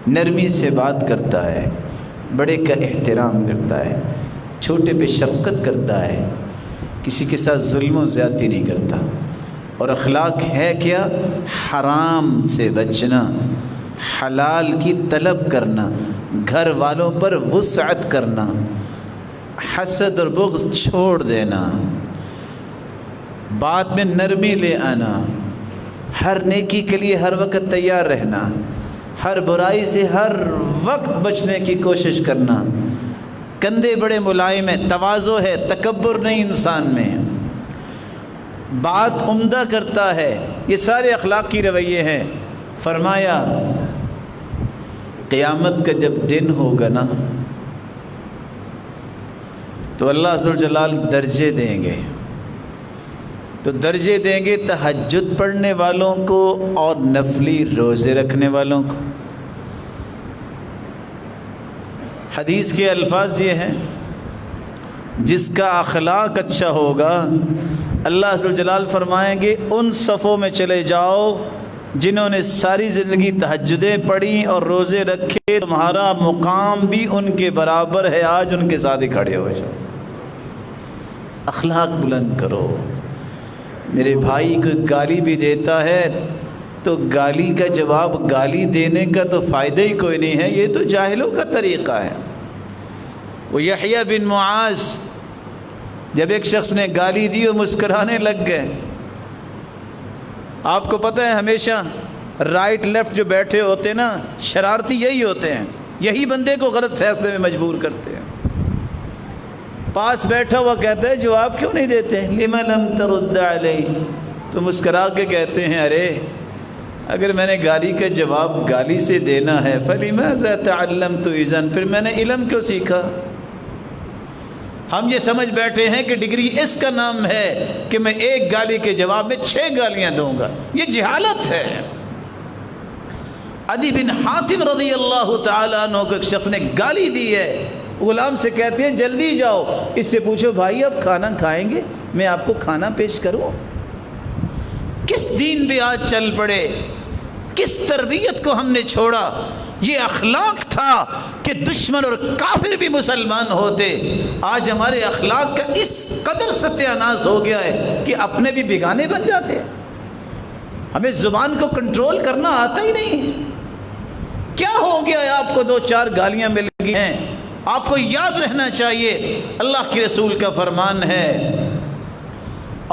[SPEAKER 1] نرمی سے بات کرتا ہے، بڑے کا احترام کرتا ہے، چھوٹے پہ شفقت کرتا ہے، کسی کے ساتھ ظلم و زیادتی نہیں کرتا، اور اخلاق ہے کیا؟ حرام سے بچنا، حلال کی طلب کرنا، گھر والوں پر وسعت کرنا، حسد اور بغض چھوڑ دینا، بات میں نرمی لے آنا، ہر نیکی کے لیے ہر وقت تیار رہنا، ہر برائی سے ہر وقت بچنے کی کوشش کرنا، کندھے بڑے ملائم ہیں، تواضع ہے، تکبر نہیں انسان میں، بات عمدہ کرتا ہے، یہ سارے اخلاقی رویے ہیں۔ فرمایا قیامت کا جب دن ہوگا نا تو اللہ عز و جلال درجے دیں گے، تو درجے دیں گے تہجد پڑھنے والوں کو اور نفلی روزے رکھنے والوں کو۔ حدیث کے الفاظ یہ ہیں، جس کا اخلاق اچھا ہوگا اللہ عز و جلال فرمائیں گے ان صفوں میں چلے جاؤ جنہوں نے ساری زندگی تہجدیں پڑھی اور روزے رکھے، تمہارا مقام بھی ان کے برابر ہے، آج ان کے ساتھ ہی کھڑے ہو جاؤ۔ اخلاق بلند کرو۔ میرے بھائی کو گالی بھی دیتا ہے تو گالی کا جواب گالی دینے کا تو فائدہ ہی کوئی نہیں ہے، یہ تو جاہلوں کا طریقہ ہے۔ وہ یحییٰ بن معاذ جب ایک شخص نے گالی دی اور مسکرانے لگ گئے۔ آپ کو پتہ ہے ہمیشہ رائٹ لیفٹ جو بیٹھے ہوتے ہیں نا، شرارتی یہی ہوتے ہیں، یہی بندے کو غلط فیصلے میں مجبور کرتے ہیں۔ پاس بیٹھا ہوا کہتا ہے جواب کیوں نہیں دیتے، لِمَ لَمْ تَرُدَّ عَلَيْهِ، تو مسکرا کے کہتے ہیں ارے اگر میں نے گالی کا جواب گالی سے دینا ہے فَلِمَاذَا تَعَلَّمْتُ إِذًا، پھر میں نے علم کیوں سیکھا۔ ہم یہ سمجھ بیٹھے ہیں کہ ڈگری اس کا نام ہے کہ میں ایک گالی کے جواب میں 6 گالیاں دوں گا، یہ جہالت ہے۔ عدی بن حاتم رضی اللہ تعالیٰ عنہ کو ایک شخص نے گالی دی ہے، غلام سے کہتے ہیں جلدی جاؤ اس سے پوچھو بھائی اب کھانا کھائیں گے، میں آپ کو کھانا پیش کروں۔ کس دین پہ آج چل پڑے، کس تربیت کو ہم نے چھوڑا۔ یہ اخلاق تھا کہ دشمن اور کافر بھی مسلمان ہوتے، آج ہمارے اخلاق کا اس قدر ستیہ ناز ہو گیا ہے کہ اپنے بھی بیگانے بن جاتے ہیں۔ ہمیں زبان کو کنٹرول کرنا آتا ہی نہیں۔ کیا ہو گیا ہے آپ کو 2-4 گالیاں مل گئی ہیں؟ آپ کو یاد رہنا چاہیے اللہ کے رسول کا فرمان ہے،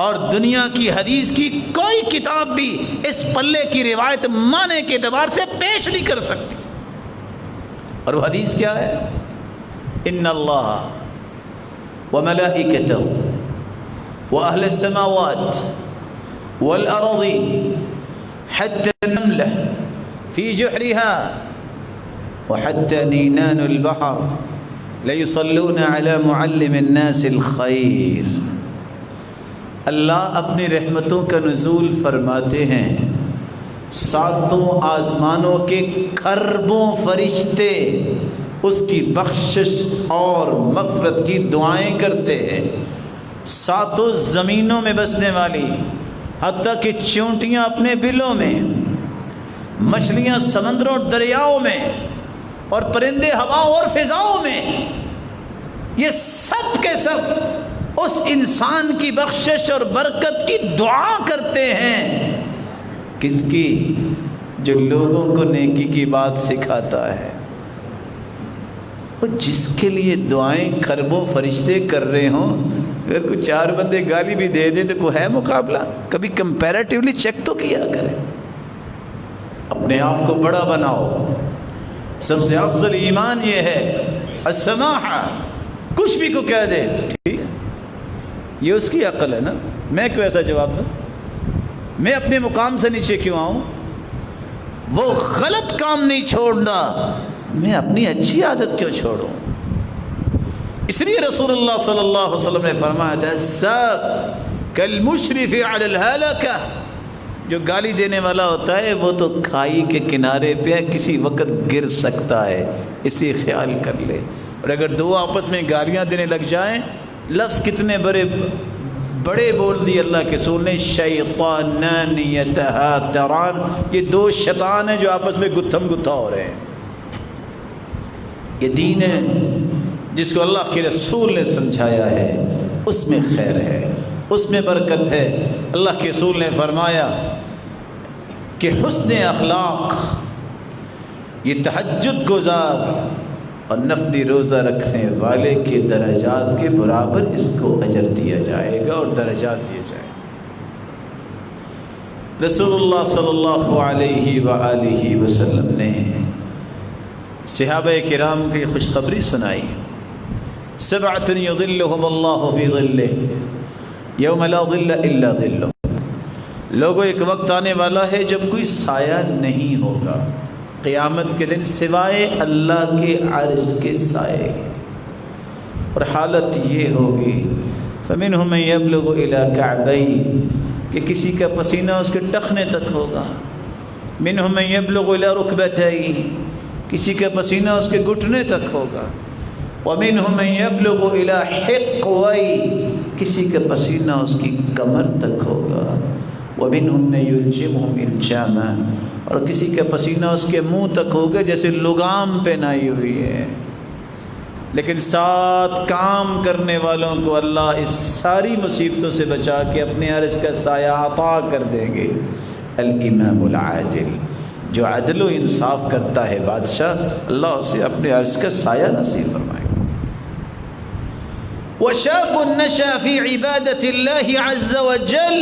[SPEAKER 1] اور دنیا کی حدیث کی کوئی کتاب بھی اس پلے کی روایت معنی کے اعتبار سے پیش نہیں کر سکتی۔ اور وہ حدیث کیا ہے؟ ان اللہ وملائکتہ واہل السماوات والارض حتى النملة في جحرها وحتى نينان البحر ليصلون على معلم الناس الخير۔ اللہ اپنی رحمتوں کا نزول فرماتے ہیں، 7 آسمانوں کے کھربوں فرشتے اس کی بخشش اور مغفرت کی دعائیں کرتے ہیں، 7 زمینوں میں بسنے والی، حتیٰ کہ چونٹیاں اپنے بلوں میں، مچھلیاں سمندروں اور دریاؤں میں، اور پرندے ہواؤں اور فضاؤں میں، یہ سب کے سب اس انسان کی بخشش اور برکت کی دعا کرتے ہیں۔ کس کی؟ جو لوگوں کو نیکی کی بات سکھاتا ہے۔ وہ جس کے لیے دعائیں کھربوں فرشتے کر رہے ہوں، اگر کوئی 4 بندے گالی بھی دے دیں تو کوئی ہے مقابلہ؟ کبھی کمپیریٹیولی چیک تو کیا کریں۔ اپنے آپ کو بڑا بناؤ۔ سب سے افضل ایمان یہ ہے السماحہ، کچھ بھی کو کہہ دے ٹھیک ہے، یہ اس کی عقل ہے نا، میں کیوں ایسا جواب دوں، میں اپنے مقام سے نیچے کیوں آؤں۔ وہ غلط کام نہیں چھوڑنا، میں اپنی اچھی عادت کیوں چھوڑوں۔ اس لیے رسول اللہ صلی اللہ علیہ وسلم نے فرمایا تھا الساق کالمشرف علی الہلکہ، جو گالی دینے والا ہوتا ہے وہ تو کھائی کے کنارے پہ کسی وقت گر سکتا ہے، اسی خیال کر لے۔ اور اگر 2 آپس میں گالیاں دینے لگ جائیں، لفظ کتنے بڑے بول دی اللہ کے رسول نے، شیطانان یتہاتران، یہ 2 شیطان ہیں جو آپس میں گتھم گتھا ہو رہے ہیں۔ یہ دین ہے جس کو اللہ کے رسول نے سمجھایا ہے، اس میں خیر ہے، اس میں برکت ہے۔ اللہ کے رسول نے فرمایا کہ حسن اخلاق، یہ تہجد گزار اور نفلی روزہ رکھنے والے کے درجات کے برابر اس کو اجر دیا جائے گا اور درجات دیے جائیں گے۔ رسول اللہ صلی اللہ علیہ وآلہ وسلم نے صحابہ کرام کی خوشخبری سنائی، 7 یظلہم اللہ فی ظلہ یوم لا ظل الا ظلہ۔ لوگوں ایک وقت آنے والا ہے جب کوئی سایہ نہیں ہوگا، قیامت کے دن سوائے اللہ کے عرش کے سائے، اور حالت یہ ہوگی فمنهم من يبلغ إلى كعبيه کہ کسی کا پسینہ اس کے ٹخنے تک ہوگا، منهم من يبلغ إلى ركبتيه کسی کا پسینہ اس کے گھٹنے تک ہوگا، ومنهم من يبلغ إلى حقويه کسی کا پسینہ اس کی کمر تک ہوگا، ومنهم من يلجمهم إلجاما اور کسی کا پسینہ اس کے منہ تک ہوگا جیسے لگام پہنائی ہوئی ہے۔ لیکن ساتھ کام کرنے والوں کو اللہ اس ساری مصیبتوں سے بچا کے اپنے عرش کا سایہ عطا کر دیں گے۔ الامام العادل، جو عدل و انصاف کرتا ہے بادشاہ، اللہ اسے اپنے عرش کا سایہ نصیب فرمائے گا۔ وَشَابٌ نَشَأَ فِي عِبَادَةِ اللَّهِ عَزَّ وَجَلَّ،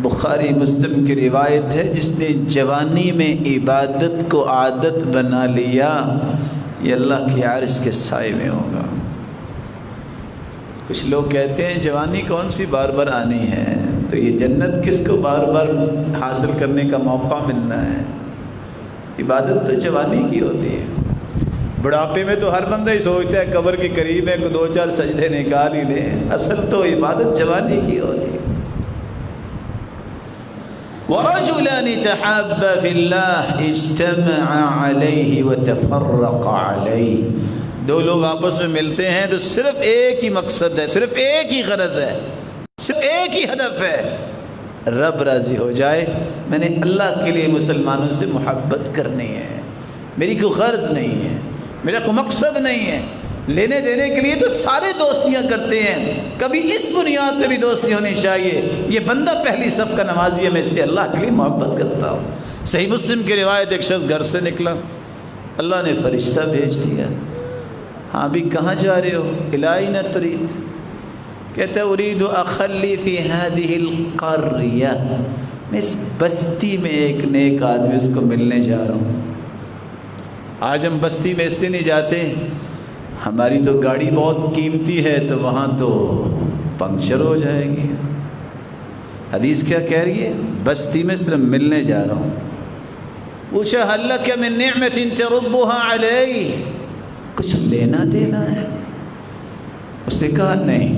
[SPEAKER 1] بخاری مسلم کی روایت ہے، جس نے جوانی میں عبادت کو عادت بنا لیا یہ اللہ کے عرش کے سائے میں ہوگا۔ کچھ لوگ کہتے ہیں جوانی کون سی بار بار آنی ہے، تو یہ جنت کس کو بار بار حاصل کرنے کا موقع ملنا ہے؟ عبادت تو جوانی کی ہوتی ہے۔ بڑھاپے میں تو ہر بندہ ہی سوچتا ہے قبر کے قریب ہے، کوئی 2-4 سجدے نکال ہی لیں، اصل تو عبادت جوانی کی ہوتی ہے۔ وَرَجُلَانِ تَحَابَّا فِي اللَّهِ اجْتَمَعَا عَلَيْهِ وَتَفَرَّقَا عَلَيْهِ، دو لوگ آپس میں ملتے ہیں تو صرف ایک ہی مقصد ہے، صرف ایک ہی غرض ہے، صرف ایک ہی ہدف ہے، رب راضی ہو جائے۔ میں نے اللہ کے لیے مسلمانوں سے محبت کرنی ہے، میری کوئی غرض نہیں ہے، میرا کوئی مقصد نہیں ہے۔ لینے دینے کے لیے تو سارے دوستیاں کرتے ہیں، کبھی اس بنیاد پہ بھی دوستی ہونی چاہیے، یہ بندہ پہلی صف کا نمازی ہے، میں اسے اللہ کے لیے محبت کرتا ہوں۔ صحیح مسلم کی روایت، ایک شخص گھر سے نکلا، اللہ نے فرشتہ بھیج دیا، ہاں بھی کہاں جا رہے ہو؟ الائین ترید، کہتا ارید اخلی فی هذه القریہ، میں اس بستی میں ایک نیک آدمی اس کو ملنے جا رہا ہوں۔ آج ہم بستی میں اس لیے نہیں جاتے، ہماری تو گاڑی بہت قیمتی ہے تو وہاں تو پنکچر ہو جائے گی۔ حدیث کیا کہہ رہی ہے؟ بستی میں صرف ملنے جا رہا ہوں۔ پوچھا هل لک من نعمت تربها علی، کچھ لینا دینا ہے؟ اس نے کہا نہیں،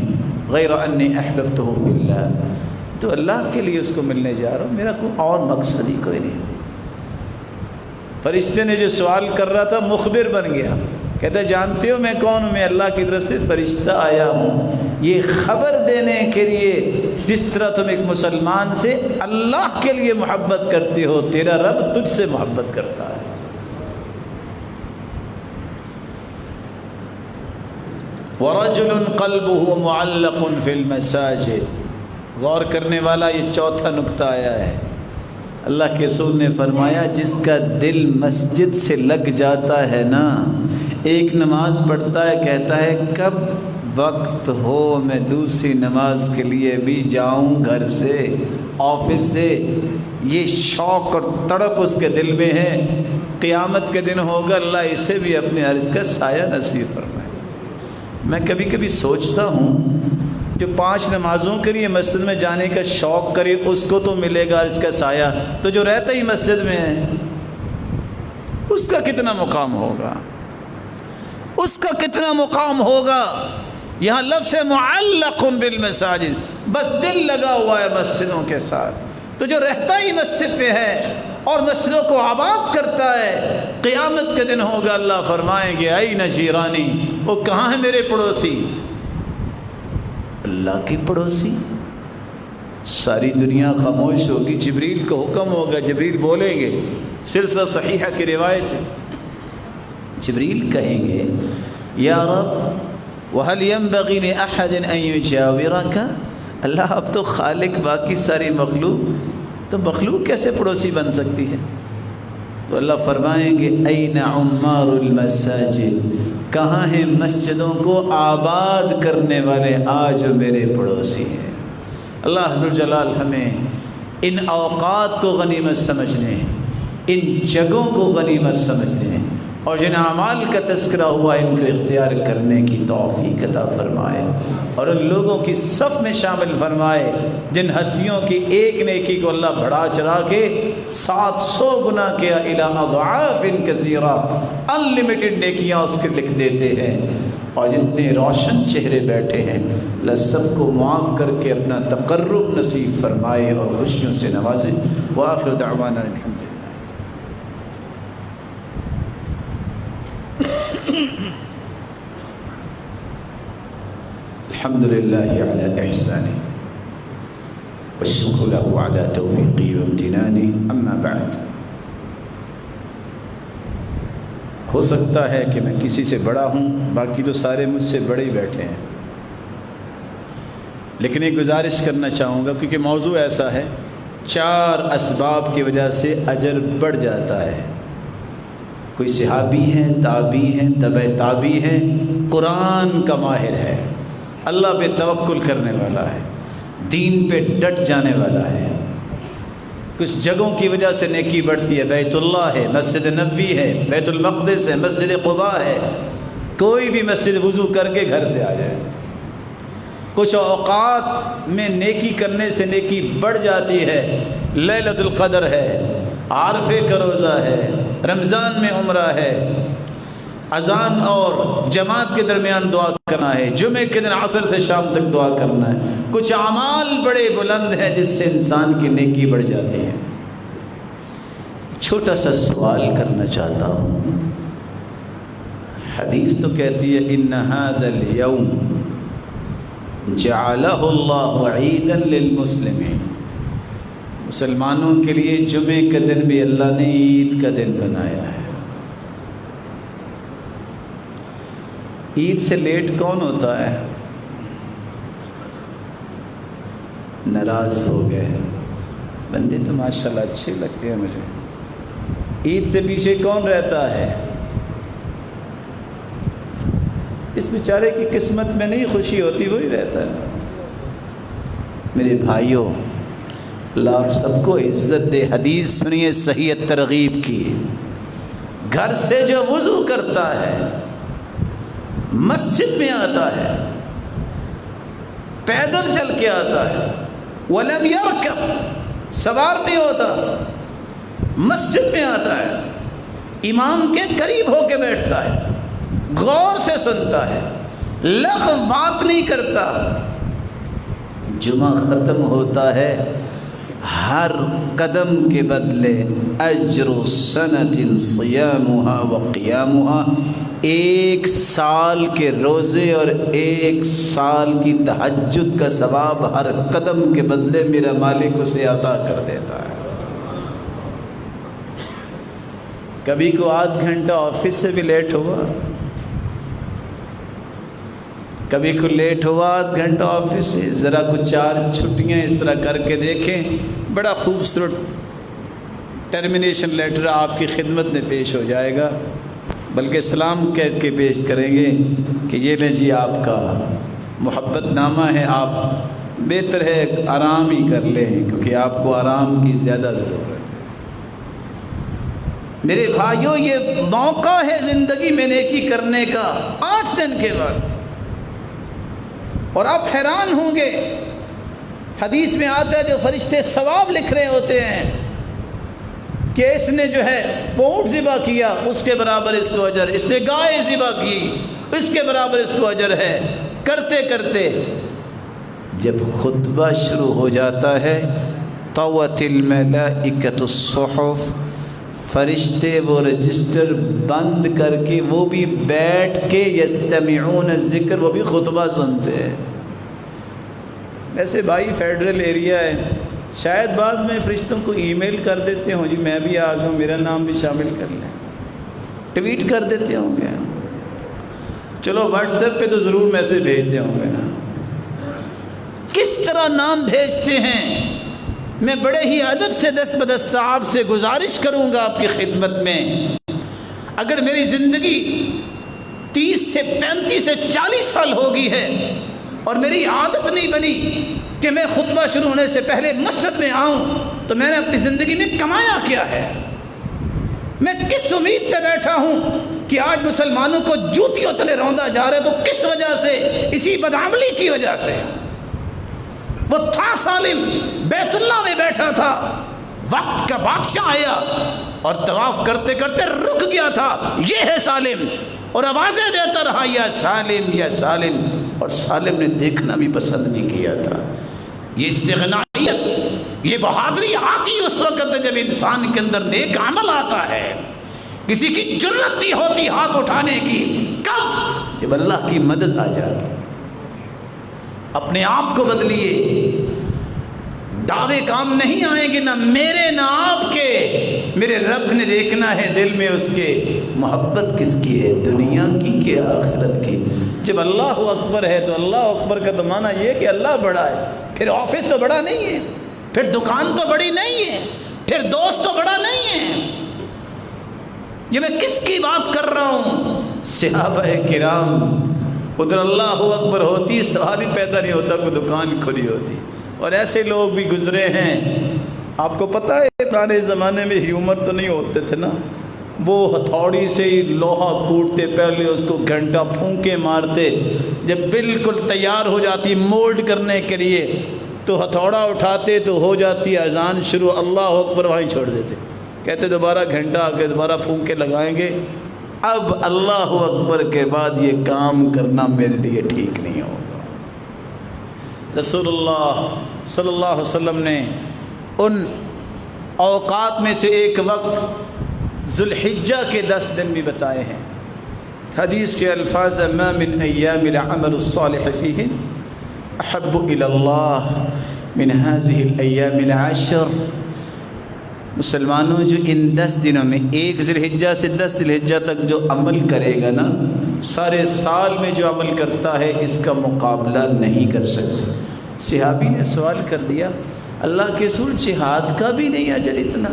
[SPEAKER 1] غیر انی احببتہ فی اللہ، تو اللہ کے لیے اس کو ملنے جا رہا ہوں، میرا کوئی اور مقصد ہی کوئی نہیں۔ فرشتے نے جو سوال کر رہا تھا مخبر بن گیا، کہتا ہے جانتے ہو میں کون ہوں؟ میں اللہ کی طرف سے فرشتہ آیا ہوں یہ خبر دینے کے لیے، جس طرح تم ایک مسلمان سے اللہ کے لیے محبت کرتے ہو، تیرا رب تجھ سے محبت کرتا ہے۔ وَرَجُلٌ قَلْبُهُ مُعَلَّقٌ فِي الْمَسَاجِدِ، غور کرنے والا یہ چوتھا نقطہ آیا ہے۔ اللہ کے رسول نے فرمایا جس کا دل مسجد سے لگ جاتا ہے نا، ایک نماز پڑھتا ہے، کہتا ہے کب وقت ہو میں دوسری نماز کے لیے بھی جاؤں، گھر سے آفس سے، یہ شوق اور تڑپ اس کے دل میں ہے، قیامت کے دن ہوگا اللہ اسے بھی اپنے عرش کا سایہ نصیب فرمائے۔ میں کبھی کبھی سوچتا ہوں جو 5 نمازوں کے لیے مسجد میں جانے کا شوق کرے اس کو تو ملے گا اس کا سایہ، تو جو رہتا ہی مسجد میں ہے اس کا کتنا مقام ہوگا، اس کا کتنا مقام ہوگا۔ یہاں لفظ معلق بالمساجد، بس دل لگا ہوا ہے مسجدوں کے ساتھ، تو جو رہتا ہی مسجد پہ ہے اور مسجدوں کو آباد کرتا ہے، قیامت کے دن ہوگا اللہ فرمائیں گے این جیرانی، وہ کہاں ہے میرے پڑوسی؟ اللہ کی پڑوسی؟ ساری دنیا خاموش ہوگی، جبریل کو حکم ہوگا، جبریل بولیں گے، سلسلہ صحیحہ کی روایت ہے، جبریل کہیں گے یا رب وَهَلْ يَنْبَغِي لِأَحَدٍ أَن يُجَاوِرَكَ، اللہ اب تو خالق باقی ساری مخلوق، تو مخلوق کیسے پڑوسی بن سکتی ہے؟ تو اللہ فرمائیں گے أَيْنَ عُمَّارُ الْمَسَاجِدِ، کہاں ہیں مسجدوں کو آباد کرنے والے آج میرے پڑوسی ہیں۔ اللہ عز و جلال ہمیں ان اوقات کو غنیمت سمجھنے، ان جگہوں کو غنیمت سمجھنے اور جن اعمال کا تذکرہ ہوا ان کو اختیار کرنے کی توفیق عطا فرمائے، اور ان لوگوں کی صف میں شامل فرمائے جن ہستیوں کی ایک نیکی کو اللہ بڑھا چڑھا کے 700 گنا کیا الی اضعاف کثیرہ، انلمیٹڈ نیکیاں اس کے لکھ دیتے ہیں۔ اور جتنے روشن چہرے بیٹھے ہیں اللہ سب کو معاف کر کے اپنا تقرب نصیب فرمائے اور خوشیوں سے نوازے۔ وآخر دعوانا الحمد للہ علی احسانہ والشکر له علی توفیقہ وامتنانہ، اما بعد۔ ہو سکتا ہے کہ میں کسی سے بڑا ہوں، باقی تو سارے مجھ سے بڑے ہی بیٹھے ہیں، لیکن ایک گزارش کرنا چاہوں گا کیونکہ موضوع ایسا ہے، 4 اسباب کی وجہ سے اجر بڑھ جاتا ہے۔ کوئی صحابی ہے، تابعی ہے، تبع تابعی ہے، قرآن کا ماہر ہے، اللہ پہ توکل کرنے والا ہے، دین پہ ڈٹ جانے والا ہے۔ کچھ جگہوں کی وجہ سے نیکی بڑھتی ہے، بیت اللہ ہے، مسجد نبوی ہے، بیت المقدس ہے، مسجد قباء ہے، کوئی بھی مسجد وضو کر کے گھر سے آ جائے۔ کچھ اوقات میں نیکی کرنے سے نیکی بڑھ جاتی ہے، لیلۃ القدر ہے، عرفے کا روزہ ہے، رمضان میں عمرہ ہے، اذان اور جماعت کے درمیان دعا کرنا ہے، جمعے کے دن عصر سے شام تک دعا کرنا ہے۔ کچھ اعمال بڑے بلند ہیں جس سے انسان کی نیکی بڑھ جاتی ہے۔ چھوٹا سا سوال کرنا چاہتا ہوں، حدیث تو کہتی ہے ان ھذا اليوم جعلہ اللہ عیدا للمسلمین، مسلمانوں کے لیے جمعے کا دن بھی اللہ نے عید کا دن بنایا ہے۔ عید سے لیٹ کون ہوتا ہے؟ ناراض ہو گئے بندے تو ماشاءاللہ اچھے لگتے ہیں مجھے۔ عید سے پیچھے کون رہتا ہے؟ اس بیچارے کی قسمت میں نہیں خوشی ہوتی وہی رہتا ہے۔ میرے بھائیوں، اللہ آپ سب کو عزت دے، حدیث سنیے صحیح ترغیب کی۔ گھر سے جو وضو کرتا ہے، مسجد میں آتا ہے، پیدل چل کے آتا ہے، وَلَمْ يَرْكَبْ، سوار نہیں ہوتا، مسجد میں آتا ہے، امام کے قریب ہو کے بیٹھتا ہے، غور سے سنتا ہے، لغو بات نہیں کرتا، جمعہ ختم ہوتا ہے، ہر قدم کے بدلے اجر سنۃ صیامها وقیامها، 1 سال کے روزے اور 1 سال کی تہجد کا ثواب ہر قدم کے بدلے میرا مالک اسے عطا کر دیتا ہے۔ کبھی کو آدھ گھنٹہ آفس سے بھی لیٹ ہوا، کبھی کو لیٹ ہوا آدھ گھنٹہ آفس سے، ذرا کچھ 4 چھٹیاں اس طرح کر کے دیکھیں، بڑا خوبصورت ٹرمینیشن لیٹر آپ کی خدمت میں پیش ہو جائے گا، بلکہ سلام کہہ کے پیش کریں گے کہ یہ لیں جی آپ کا محبت نامہ ہے، آپ بہتر ہے آرام ہی کر لیں کیونکہ آپ کو آرام کی زیادہ ضرورت ہے۔ میرے بھائیوں، یہ موقع ہے زندگی میں نیکی کرنے کا 8 دن کے بعد، اور آپ حیران ہوں گے، حدیث میں آتا ہے جو فرشتے ثواب لکھ رہے ہوتے ہیں کہ اس نے جو ہے اونٹ ذبح کیا اس کے برابر اس کو اجر، اس نے گائے ذبح کی اس کے برابر اس کو اجر ہے، کرتے کرتے جب خطبہ شروع ہو جاتا ہے طوت الملائکۃ الصحف، فرشتے وہ رجسٹر بند کر کے وہ بھی بیٹھ کے یستمعون الذکر، وہ بھی خطبہ سنتے ہیں۔ ویسے بھائی فیڈرل ایریا ہے، شاید بعد میں فرشتوں کو ای میل کر دیتے ہوں جی میں بھی آ گیا ہوں، میرا نام بھی شامل کر لیں، ٹویٹ کر دیتے ہوں گے، چلو واٹس ایپ پہ تو ضرور میسج بھیجتے ہوں گے نا۔ کس طرح نام بھیجتے ہیں؟ میں بڑے ہی ادب سے دست بدست آپ سے گزارش کروں گا آپ کی خدمت میں، اگر میری زندگی 30 سے 35 سے 40 سال ہو گئی ہے اور میری عادت نہیں بنی کہ میں خطبہ شروع ہونے سے پہلے مسجد میں آؤں، تو میں نے اپنی زندگی میں کمایا کیا ہے؟ میں کس امید پہ بیٹھا ہوں کہ آج مسلمانوں کو جوتیوں تلے روندا جا رہا ہے؟ تو کس وجہ سے؟ اسی بدعملی کی وجہ سے۔ وہ تھا سالم، بیت اللہ میں بیٹھا تھا، وقت کا بادشاہ آیا اور طواف کرتے کرتے رک گیا تھا، یہ ہے سالم۔ اور آوازیں دیتا رہا یا سالم یا سالم، اور سالم نے دیکھنا بھی پسند نہیں کیا تھا۔ یہ استغنائیت، یہ بہادری آتی اس وقت جب انسان کے اندر نیک عمل آتا ہے۔ کسی کی جرت نہیں ہوتی ہاتھ اٹھانے کی، کب؟ جب اللہ کی مدد آ جاتی۔ اپنے آپ کو بدلیے، دعوے کام نہیں آئیں گے، نہ میرے نہ آپ کے۔ میرے رب نے دیکھنا ہے دل میں اس کے محبت کس کی ہے، دنیا کی کہ آخرت کی۔ جب اللہ اکبر ہے تو اللہ اکبر کا تو معنی یہ کہ اللہ بڑا ہے، پھر آفس تو بڑا نہیں ہے، پھر دکان تو بڑی نہیں ہے، پھر دوست تو بڑا نہیں ہے۔ یہ میں کس کی بات کر رہا ہوں؟ صحابہ کرام، ادھر اللہ اکبر ہوتی سوال ہی پیدا نہیں ہوتا، کوئی دکان کھلی ہوتی۔ اور ایسے لوگ بھی گزرے ہیں، آپ کو پتہ ہے پرانے زمانے میں ہیومر تو نہیں ہوتے تھے نا، وہ ہتھوڑی سے ہی لوہا کوٹتے، پہلے اس کو گھنٹہ پھونکے مارتے، جب بالکل تیار ہو جاتی مولڈ کرنے کے لیے تو ہتھوڑا اٹھاتے تو ہو جاتی اذان شروع، اللہ اکبر وہیں چھوڑ دیتے، کہتے دوبارہ گھنٹہ آ کے دوبارہ پھونک کے لگائیں گے۔ اب اللہ اکبر کے بعد یہ کام کرنا میرے لیے ٹھیک نہیں ہوگا۔ رسول اللہ صلی اللہ علیہ وسلم نے ان اوقات میں سے ایک وقت ذوالحجہ کے 10 دن بھی بتائے ہیں۔ حدیث کے الفاظ ما من ایام العمل الصالح فیہن احب الی اللہ من هذه الایام العشر۔ مسلمانوں جو ان 10 دنوں میں، ایک ذوالحجہ سے 10 ذوالحجہ تک جو عمل کرے گا نا، سارے سال میں جو عمل کرتا ہے اس کا مقابلہ نہیں کر سکتے۔ صحابی نے سوال کر دیا، اللہ کے رسول جہاد کا بھی نہیں اجر اتنا؟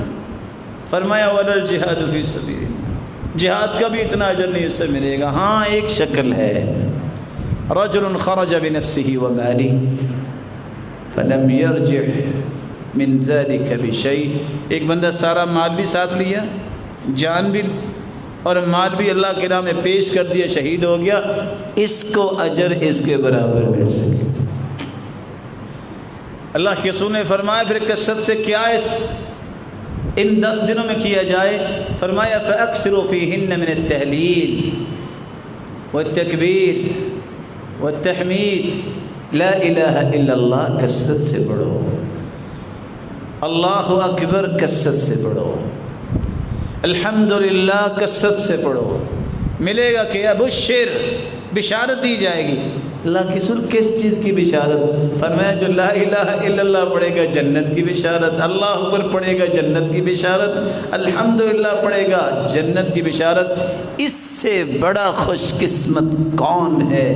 [SPEAKER 1] فرمایا ولا الجہاد فی سبیل اللہ، جہاد کا بھی اتنا اجر نہیں اس سے ملے گا۔ ہاں ایک شکل ہے، رجل خرج بنفسه وماله فلم يرجع من ذلك بشيء، ایک بندہ سارا مال بھی ساتھ لیا، جان بھی اور مال بھی اللہ کے راہ میں پیش کر دیا، شہید ہو گیا، اس کو اجر اس کے برابر مل سکے۔ اللہ کے رسول نے فرمایا پھر کثرت سے کیا ان 10 دنوں میں کیا جائے؟ فرمایا فَأَكْثِرُوا فِيهِنَّ مِنَ التَّهْلِيلِ وَالتَّكْبِيرِ وَالتَّحْمِيدِ، لا الہ الا اللہ کثرت سے پڑھو، اللہ اکبر کثرت سے پڑھو، الحمدللہ کثرت سے پڑھو، ملے گا کہ ابشر، بشارت دی جائے گی۔ اللہ کے رسول کس چیز کی بشارت؟ فرمایا جو لا الہ الا اللہ پڑھے گا جنت کی بشارت، اللہ اکبر پڑھے گا جنت کی بشارت، الحمدللہ پڑھے گا جنت کی بشارت۔ اس سے بڑا خوش قسمت کون ہے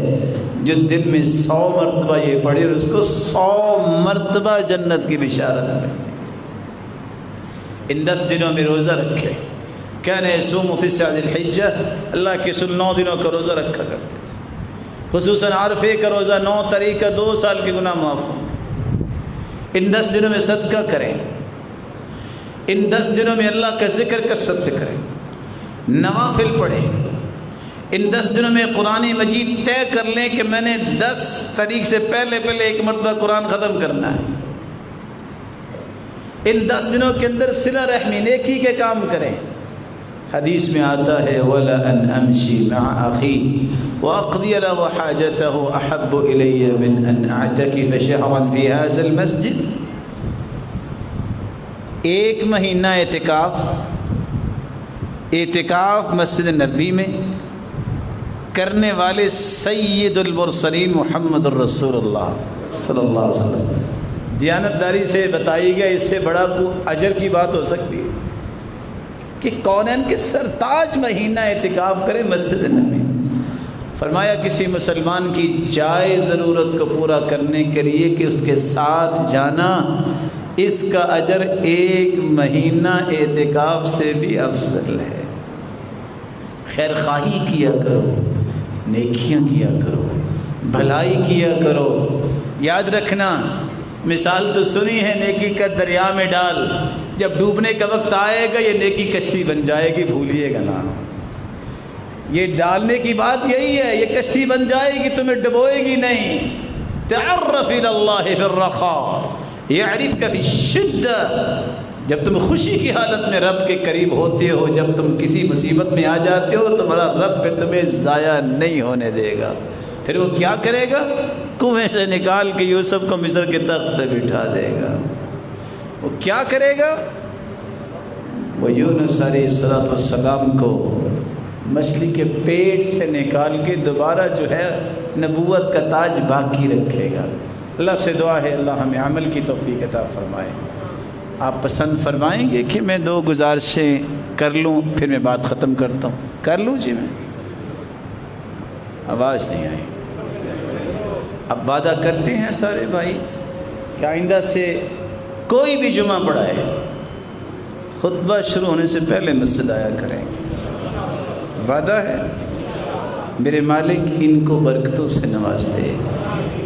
[SPEAKER 1] جو دن میں 100 مرتبہ یہ پڑھے اور اس کو 100 مرتبہ جنت کی بشارت ملتی۔ ان 10 دنوں میں روزہ رکھے، کان یصوم فی 9 ذوالحجہ، اللہ کے رسول 9 دنوں کا روزہ رکھا کرتے تھے، خصوصاً عرفے کا روزہ 9 تاریخ کا 2 سال کے گناہ معاف ہوں۔ ان 10 دنوں میں صدقہ کریں، ان 10 دنوں میں اللہ کا ذکر کثرت سے کریں، نوافل پڑھیں، ان 10 دنوں میں قرآن مجید طے کر لیں کہ میں نے 10 تاریخ سے پہلے ایک مرتبہ قرآن ختم کرنا ہے۔ ان 10 دنوں کے اندر صلہ رحمی، نیکی کے کام کریں۔ حدیث میں آتا ہے وَلَا أَنْ أَمْشِي مَعَ أَخِي وَأَقْضِيَ لَهُ حَاجَتَهُ أَحَبُّ إِلَيَّ مِنْ أَنْ أَعْتَكِفَ شَهْرًا فِي هَذَا الْمَسْجِدِ۔ ایک مہینہ اعتکاف مسجد نبوی میں کرنے والے سید المرسلین محمد الرسول اللہ صلی اللہ علیہ وسلم، دیانتداری سے بتائی گیا، اس سے بڑا کو اجر کی بات ہو سکتی ہے کہ کونین کے سرتاج مہینہ اعتکاف کرے مسجد نبوی۔ فرمایا کسی مسلمان کی جائز ضرورت کو پورا کرنے کے لیے کہ اس کے ساتھ جانا، اس کا اجر 1 مہینہ اعتکاف سے بھی افضل ہے۔ خیر خواہی کیا کرو، نیکیاں کیا کرو، بھلائی کیا کرو۔ یاد رکھنا، مثال تو سنی ہے، نیکی کا دریا میں ڈال، جب ڈوبنے کا وقت آئے گا یہ نیکی کشتی بن جائے گی، بھولیے گا نا۔ یہ ڈالنے کی بات یہی ہے، یہ کشتی بن جائے گی، تمہیں ڈبوئے گی نہیں۔ تعرف الی اللہ فی الرخاء یعرفک فی الشدہ، جب تم خوشی کی حالت میں رب کے قریب ہوتے ہو، جب تم کسی مصیبت میں آ جاتے ہو، تمہارا رب پھر تمہیں ضائع نہیں ہونے دے گا۔ پھر وہ کیا کرے گا؟ کنویں سے نکال کے یوسف کو مصر کے تخت پہ بٹھا دے گا۔ وہ کیا کرے گا؟ وہ یونس علیہ السلام کو مچھلی کے پیٹ سے نکال کے دوبارہ جو ہے نبوت کا تاج باقی رکھے گا۔ اللہ سے دعا ہے اللہ ہمیں عمل کی توفیق عطا فرمائے۔ آپ پسند فرمائیں گے کہ میں 2 گزارشیں کر لوں، پھر میں بات ختم کرتا ہوں؟ کر لوں جی؟ میں آواز نہیں آئی۔ اب وعدہ کرتے ہیں سارے بھائی کہ آئندہ سے کوئی بھی جمعہ پڑھائے خطبہ شروع ہونے سے پہلے مسجد آیا کریں گے۔ وعدہ ہے۔ میرے مالک ان کو برکتوں سے نواز دے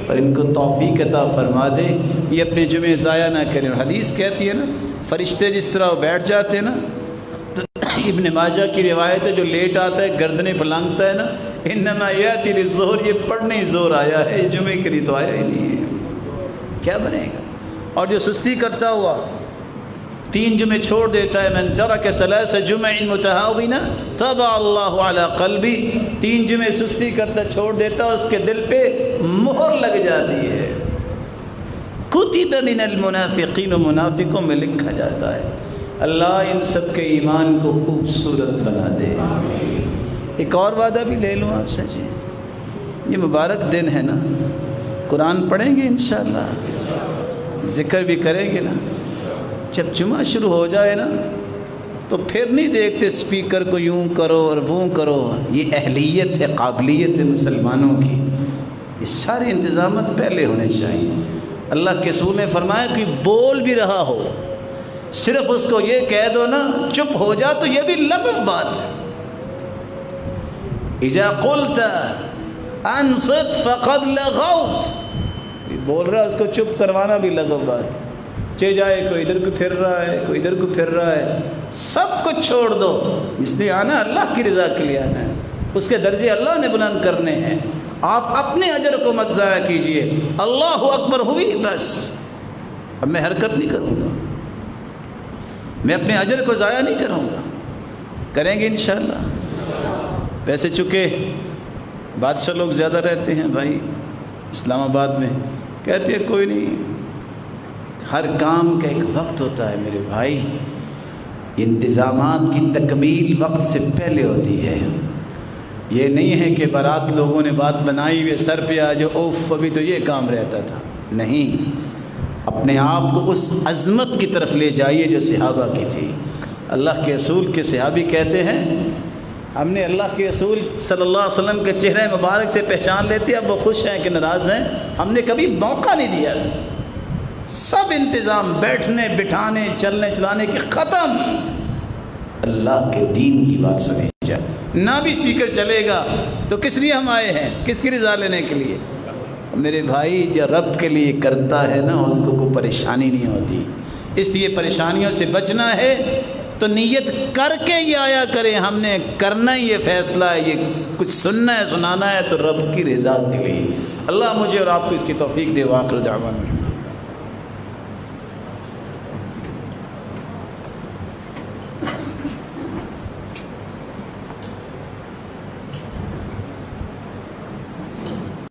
[SPEAKER 1] اور ان کو توفیق عطا فرما دے، یہ اپنے جمعے ضائع نہ کریں۔ حدیث کہتی ہے نا، فرشتے جس طرح بیٹھ جاتے ہیں نا، تو ابن ماجہ کی روایت ہے، جو لیٹ آتا ہے گردنیں پھلانگتا ہے نا، انما یاتی للظہر، یہ پڑھنے زور آیا ہے، یہ جمعے کے لیے تو آیا ہی نہیں ہے، کیا بنے گا؟ اور جو سستی کرتا ہوا 3 جمعے چھوڑ دیتا ہے، من ترک 3 جمع متہاونا طبع اللہ علی قلبی، 3 جمعے سستی کرتا چھوڑ دیتا، اس کے دل پہ مہر لگ جاتی ہے۔ کتب من المنافقین، منافقوں میں لکھا جاتا ہے۔ اللہ ان سب کے ایمان کو خوبصورت بنا دے۔ ایک اور وعدہ بھی لے لوں آپ سے جی، یہ مبارک دن ہے نا، قرآن پڑھیں گے انشاءاللہ، ذکر بھی کریں گے نا۔ جب جمعہ شروع ہو جائے نا تو پھر نہیں دیکھتے سپیکر کو یوں کرو اور وہ کرو، یہ اہلیت ہے، قابلیت ہے مسلمانوں کی، یہ سارے انتظامات پہلے ہونے چاہیے۔ اللہ کے رسول نے فرمایا کہ بول بھی رہا ہو، صرف اس کو یہ کہہ دو نا چپ ہو جا، تو یہ بھی لغو بات ہے۔ اذا قلت انصت فقد لغوت، بول رہا ہے اس کو چپ کروانا بھی لغو بات ہے۔ چے جائے کوئی ادھر کو پھر رہا ہے، کوئی ادھر کو پھر رہا ہے، سب کچھ چھوڑ دو، اس لیے آنا اللہ کی رضا کے لیے آنا ہے، اس کے درجے اللہ نے بلند کرنے ہیں۔ آپ اپنے اجر کو مت ضائع کیجئے، اللہ اکبر ہوئی بس، اب میں حرکت نہیں کروں گا، میں اپنے اجر کو ضائع نہیں کروں گا، کریں گے انشاءاللہ۔ ویسے چونکہ بادشاہ لوگ زیادہ رہتے ہیں بھائی اسلام آباد میں، کہتے ہیں کوئی نہیں، ہر کام کا ایک وقت ہوتا ہے میرے بھائی، انتظامات کی تکمیل وقت سے پہلے ہوتی ہے۔ یہ نہیں ہے کہ بارات لوگوں نے بات بنائی ہوئے سر پہ آ جو اوف ابھی تو یہ کام رہتا تھا، نہیں، اپنے آپ کو اس عظمت کی طرف لے جائیے جو صحابہ کی تھی۔ اللہ کے رسول کے صحابی کہتے ہیں ہم نے اللہ کے رسول صلی اللہ علیہ وسلم کے چہرے مبارک سے پہچان لیتے، اب وہ خوش ہیں کہ ناراض ہیں، ہم نے کبھی موقع نہیں دیا تھا، سب انتظام بیٹھنے بٹھانے چلنے چلانے کے ختم، اللہ کے دین کی بات سنی جائے، نہ بھی اسپیکر چلے گا تو کس لیے ہم آئے ہیں؟ کس کی رضا لینے کے لیے؟ میرے بھائی جو رب کے لیے کرتا ہے نا اس کو کوئی پریشانی نہیں ہوتی، اس لیے پریشانیوں سے بچنا ہے تو نیت کر کے یہ آیا کریں، ہم نے کرنا ہی یہ فیصلہ ہے، یہ کچھ سننا ہے سنانا ہے تو رب کی رضا کے لیے۔ اللہ مجھے اور آپ کو اس کی توفیق دے۔ وآخر دعوانا